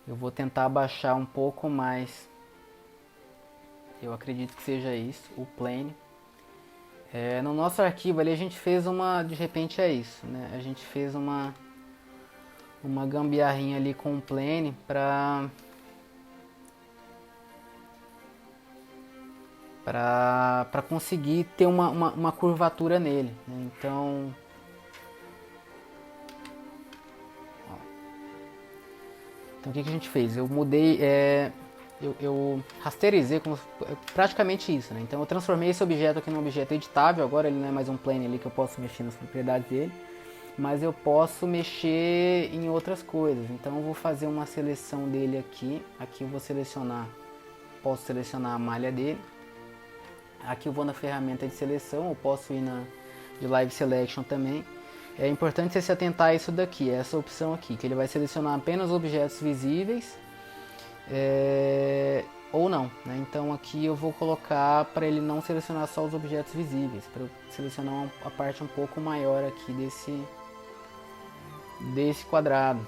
Eu vou tentar abaixar um pouco mais, eu acredito que seja isso, o plane. No nosso arquivo ali a gente fez de repente é isso, né? A gente fez uma gambiarrinha ali com o plane para conseguir ter uma curvatura nele, né? Então, o que a gente fez? Eu mudei, eu rasterizei como praticamente isso, né? Então eu transformei esse objeto aqui num objeto editável, agora ele não é mais um plane ali que eu posso mexer nas propriedades dele, mas eu posso mexer em outras coisas. Então eu vou fazer uma seleção dele aqui, aqui eu vou selecionar, posso selecionar a malha dele, aqui eu vou na ferramenta de seleção, eu posso ir na de Live Selection também. É importante você se atentar a isso daqui, essa opção aqui, que ele vai selecionar apenas objetos visíveis, ou não, né? Então aqui eu vou colocar para ele não selecionar só os objetos visíveis, para eu selecionar a parte um pouco maior aqui desse quadrado.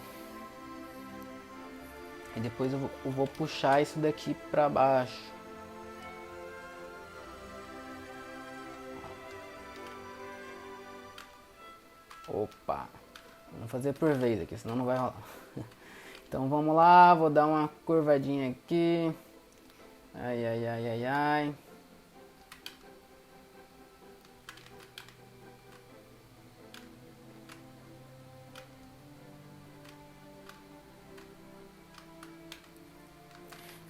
E depois eu vou puxar isso daqui para baixo. Opa, vamos fazer por vez aqui, senão não vai rolar. Então vamos lá, vou dar uma curvadinha aqui. Ai, ai, ai, ai, ai.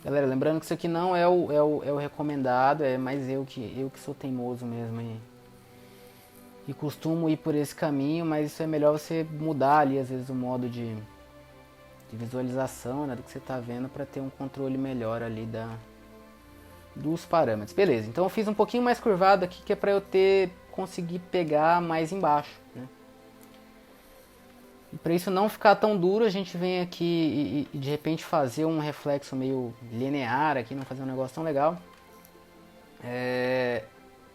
Galera, lembrando que isso aqui não é o recomendado, é mais eu que sou teimoso mesmo e costumo ir por esse caminho, mas isso é melhor você mudar ali às vezes o modo de visualização, né, do que você está vendo para ter um controle melhor ali dos parâmetros. Beleza, então eu fiz um pouquinho mais curvado aqui que é para eu conseguir pegar mais embaixo, né? E para isso não ficar tão duro, a gente vem aqui e de repente fazer um reflexo meio linear aqui, não fazer um negócio tão legal.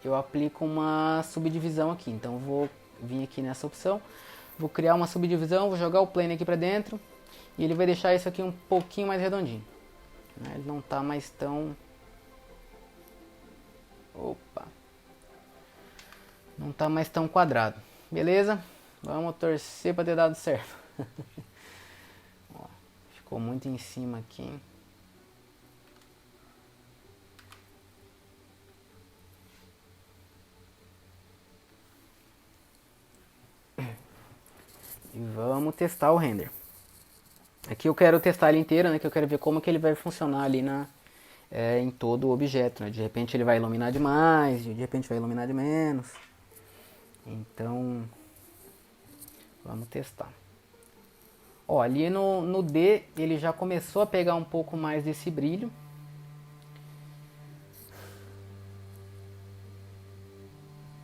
Eu aplico uma subdivisão aqui, então eu vou vir aqui nessa opção, vou criar uma subdivisão, vou jogar o plane aqui para dentro e ele vai deixar isso aqui um pouquinho mais redondinho, né? Ele não está mais tão... Opa! Não está mais tão quadrado, beleza? Vamos torcer para ter dado certo. Ó, ficou muito em cima aqui. E vamos testar o render. Aqui eu quero testar ele inteiro, né? Que eu quero ver como que ele vai funcionar ali em todo o objeto, né? De repente ele vai iluminar demais, de repente vai iluminar de menos. Então, vamos testar. Ó, ali no D ele já começou a pegar um pouco mais desse brilho.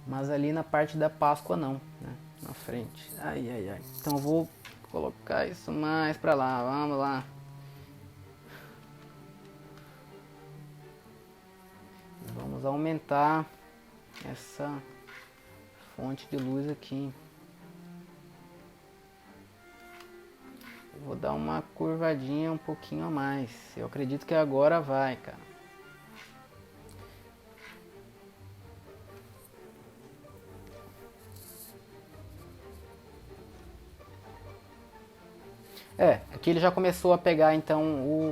Mas ali na parte da Páscoa não, né? Na frente. Ai, ai, ai. Então eu vou colocar isso mais pra lá, vamos lá. Vamos aumentar essa fonte de luz aqui. Vou dar uma curvadinha um pouquinho a mais. Eu acredito que agora vai, cara. Aqui ele já começou a pegar então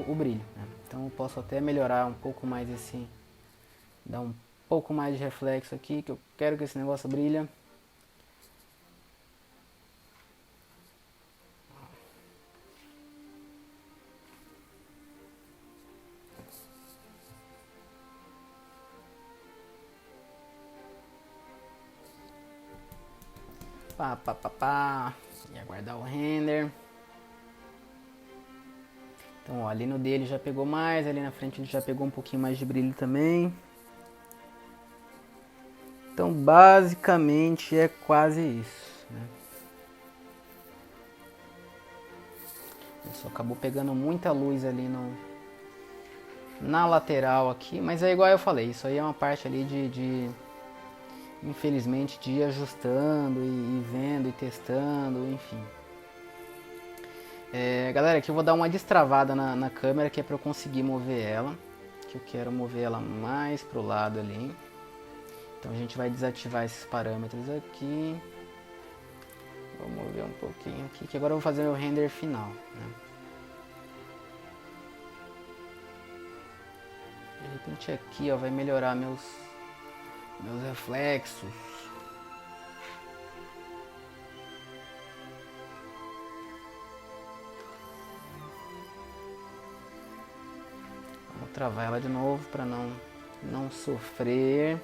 o brilho, né? Então eu posso até melhorar um pouco mais dar um pouco mais de reflexo aqui, que eu quero que esse negócio brilhe. Pá, pá, pá, pá. E aguardar o render. Então, ó, ali no dele já pegou mais, ali na frente ele já pegou um pouquinho mais de brilho também. Então, basicamente é quase isso, né? Só acabou pegando muita luz ali na lateral aqui, mas é igual eu falei, isso aí é uma parte ali infelizmente, de ir ajustando e vendo e testando, enfim. Galera, aqui eu vou dar uma destravada na câmera, que é para eu conseguir mover ela, que eu quero mover ela mais pro lado ali. Então a gente vai desativar esses parâmetros aqui. Vou mover um pouquinho aqui, que agora eu vou fazer o render final, né? De repente aqui, ó, vai melhorar meus reflexos. Vamos travar ela de novo para não sofrer.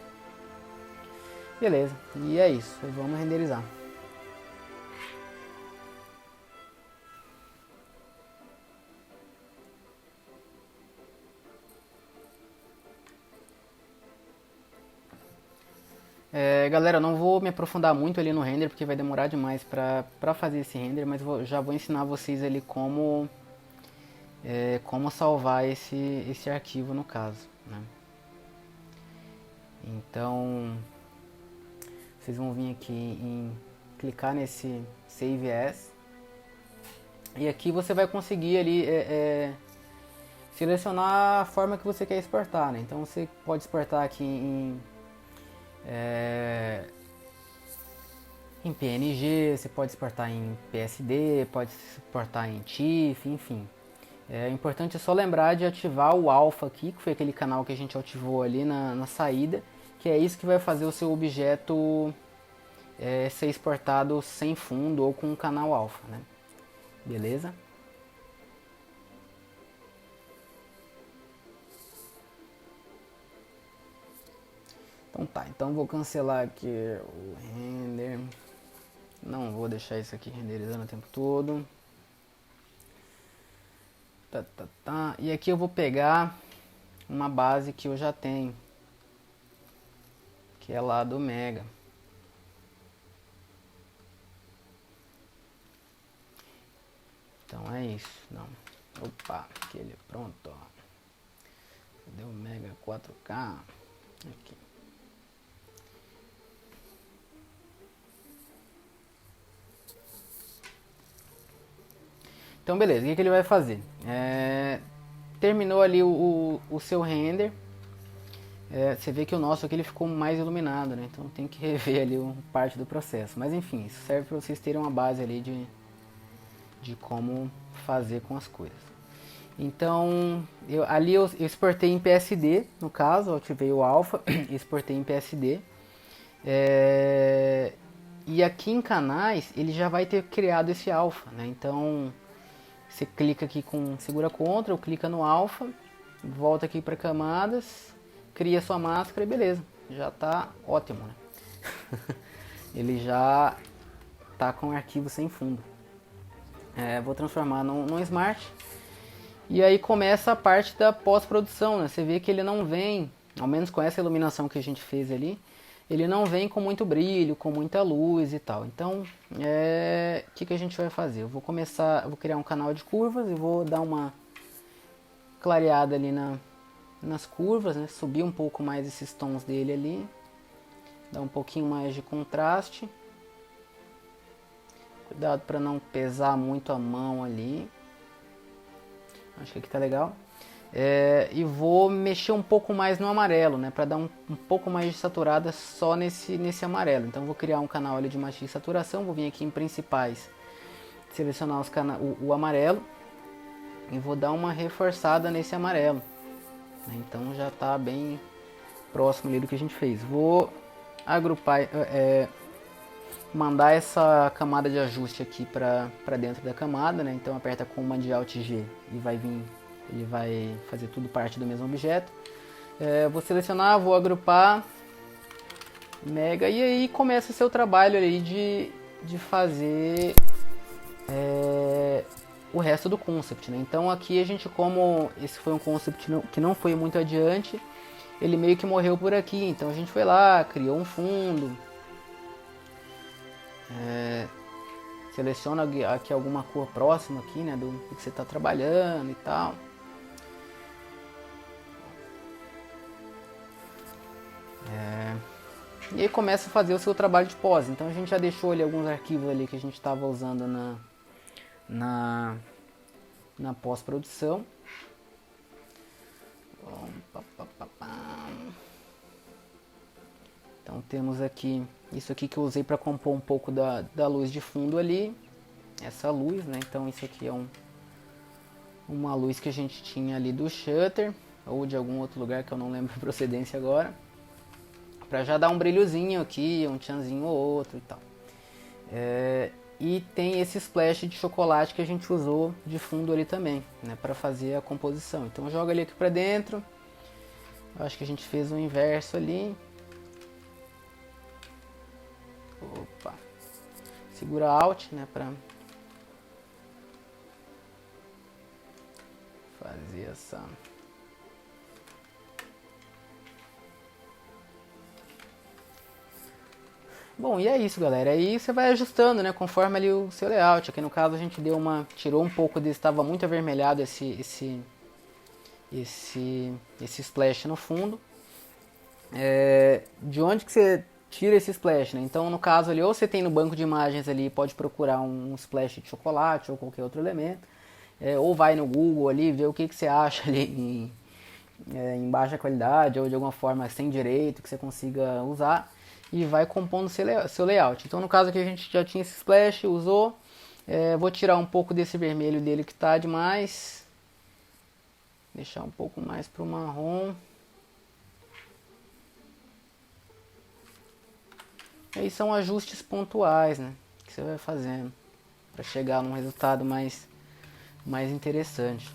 Beleza, e é isso, vamos renderizar. Galera, não vou me aprofundar muito ali no render porque vai demorar demais pra fazer esse render, mas já vou ensinar vocês ali como salvar esse arquivo no caso, né? Então, vocês vão vir aqui em clicar nesse Save As e aqui você vai conseguir ali selecionar a forma que você quer exportar, né? Então você pode exportar aqui em PNG, você pode exportar em PSD, pode exportar em TIFF, enfim. É importante só lembrar de ativar o alpha aqui, que foi aquele canal que a gente ativou ali na saída, que é isso que vai fazer o seu objeto ser exportado sem fundo ou com um canal alpha, né? Beleza? Então tá, então vou cancelar aqui o render. Não vou deixar isso aqui renderizando o tempo todo. Tá. E aqui eu vou pegar uma base que eu já tenho, que é lá do Mega. Então é isso. Não. Opa, aquele pronto, ó. Cadê o Mega 4K? Aqui. Então beleza, o que ele vai fazer? Terminou ali o seu render. Você vê que o nosso aqui ele ficou mais iluminado, né? Então tem que rever ali parte do processo. Mas enfim, isso serve para vocês terem uma base ali de como fazer com as coisas. Então, eu exportei em PSD, no caso, eu ativei o alpha, exportei em PSD. E aqui em canais, ele já vai ter criado esse alpha, né? Então, você clica aqui segura Ctrl, clica no alpha, volta aqui para camadas, cria sua máscara e beleza, já tá ótimo, né? Ele já tá com o arquivo sem fundo. Vou transformar num Smart. E aí começa a parte da pós-produção, né? Você vê que ele não vem, ao menos com essa iluminação que a gente fez ali, ele não vem com muito brilho, com muita luz e tal. Então, o que a gente vai fazer? Eu vou criar um canal de curvas e vou dar uma clareada ali nas curvas, né? Subir um pouco mais esses tons dele ali, dar um pouquinho mais de contraste. Cuidado para não pesar muito a mão ali. Acho que aqui tá legal. E vou mexer um pouco mais no amarelo, né, para dar um pouco mais de saturada só nesse amarelo. Então vou criar um canal ali de matiz e saturação, vou vir aqui em principais, selecionar o amarelo e vou dar uma reforçada nesse amarelo, né, então já está bem próximo ali do que a gente fez. Vou agrupar, mandar essa camada de ajuste aqui para dentro da camada, né, então aperta Command Alt G e vai vir. Ele vai fazer tudo parte do mesmo objeto. Vou selecionar, vou agrupar Mega e aí começa o seu trabalho aí de fazer o resto do concept, né? Então aqui a gente, como esse foi um concept que não foi muito adiante, ele meio que morreu por aqui. Então a gente foi lá, criou um fundo, seleciona aqui alguma cor próxima aqui, né, do que você está trabalhando e tal. E aí começa a fazer o seu trabalho de pós. Então a gente já deixou ali alguns arquivos ali que a gente estava usando na pós-produção. Então temos aqui isso aqui que eu usei para compor um pouco da luz de fundo ali. Essa luz, né? Então isso aqui é uma luz que a gente tinha ali do shutter ou de algum outro lugar que eu não lembro a procedência agora. Pra já dar um brilhozinho aqui, um tchanzinho ou outro e tal. E tem esse splash de chocolate que a gente usou de fundo ali também, né, para fazer a composição. Então joga ali aqui para dentro. Eu acho que a gente fez o inverso ali. Opa. Segura Alt, né, para fazer essa... Bom, e é isso, galera. Aí você vai ajustando, né, conforme ali o seu layout. Aqui no caso a gente tirou um pouco desse, estava muito avermelhado esse splash no fundo. De onde que você tira esse splash, né? Então, no caso ali, ou você tem no banco de imagens ali, pode procurar um splash de chocolate ou qualquer outro elemento, ou vai no Google ali, ver o que você acha ali em baixa qualidade ou de alguma forma sem direito que você consiga usar, e vai compondo seu layout. Então, no caso aqui a gente já tinha esse splash, usou. Vou tirar um pouco desse vermelho dele que está demais, deixar um pouco mais para o marrom. Aí são ajustes pontuais, né, que você vai fazendo para chegar num resultado mais interessante.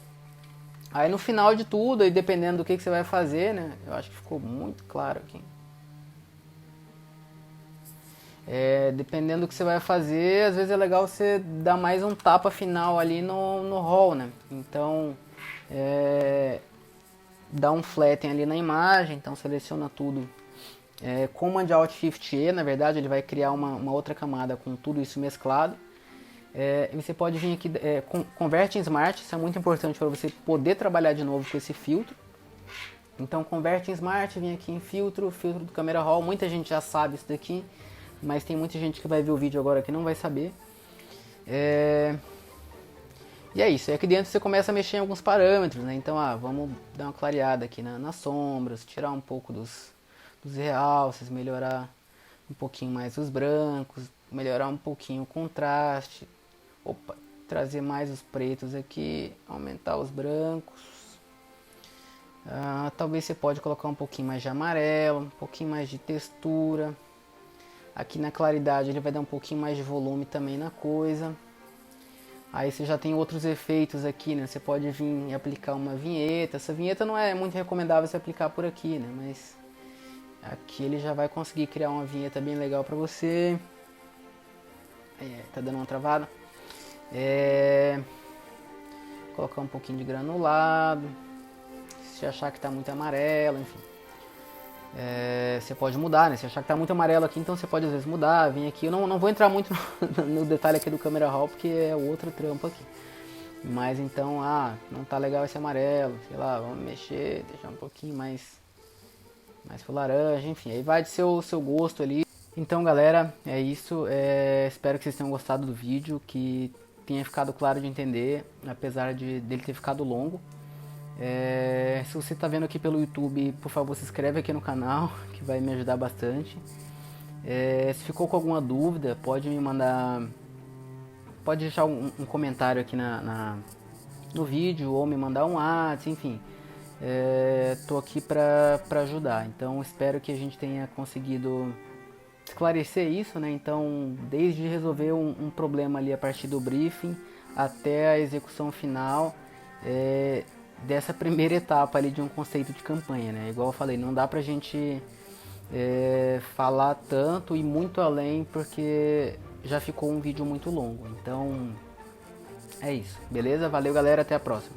Aí no final de tudo, aí dependendo do que você vai fazer, né, eu acho que ficou muito claro aqui. Dependendo do que você vai fazer, às vezes é legal você dar mais um tapa final ali no roll, né? Então, dá um flatten ali na imagem, então seleciona tudo. Command Alt Shift E, na verdade, ele vai criar uma outra camada com tudo isso mesclado. E você pode vir aqui, converte em Smart, isso é muito importante para você poder trabalhar de novo com esse filtro. Então, converte em Smart, vem aqui em filtro do Camera Raw. Muita gente já sabe isso daqui, mas tem muita gente que vai ver o vídeo agora que não vai saber. E é isso, aqui dentro você começa a mexer em alguns parâmetros, né? Então, vamos dar uma clareada aqui nas sombras, tirar um pouco dos realces, melhorar um pouquinho mais os brancos, melhorar um pouquinho o contraste. Opa, trazer mais os pretos aqui, aumentar os brancos. Talvez você pode colocar um pouquinho mais de amarelo, um pouquinho mais de textura. Aqui na claridade ele vai dar um pouquinho mais de volume também na coisa. Aí você já tem outros efeitos aqui, né? Você pode vir e aplicar uma vinheta. Essa vinheta não é muito recomendável você aplicar por aqui, né? Mas aqui ele já vai conseguir criar uma vinheta bem legal pra você. Tá dando uma travada. Colocar um pouquinho de granulado. Se achar que tá muito amarelo, enfim. Você pode mudar, né? Se achar que tá muito amarelo aqui, então você pode às vezes mudar, vir aqui. Eu não vou entrar muito no detalhe aqui do Camera Raw, porque é outro trampo aqui. Mas então, não tá legal esse amarelo, sei lá, vamos mexer, deixar um pouquinho mais pro laranja, enfim. Aí vai de seu gosto ali. Então, galera, é isso. Espero que vocês tenham gostado do vídeo, que tenha ficado claro de entender, apesar dele ter ficado longo. Se você está vendo aqui pelo YouTube, por favor, se inscreve aqui no canal, que vai me ajudar bastante. Se ficou com alguma dúvida, pode me mandar, pode deixar um comentário aqui no vídeo, ou me mandar um WhatsApp, enfim. Tô aqui para ajudar. Então espero que a gente tenha conseguido esclarecer isso, né? Então, desde resolver um problema ali a partir do briefing até a execução final dessa primeira etapa ali de um conceito de campanha, né? Igual eu falei, não dá pra gente falar tanto e muito além, porque já ficou um vídeo muito longo. Então, é isso. Beleza? Valeu, galera. Até a próxima.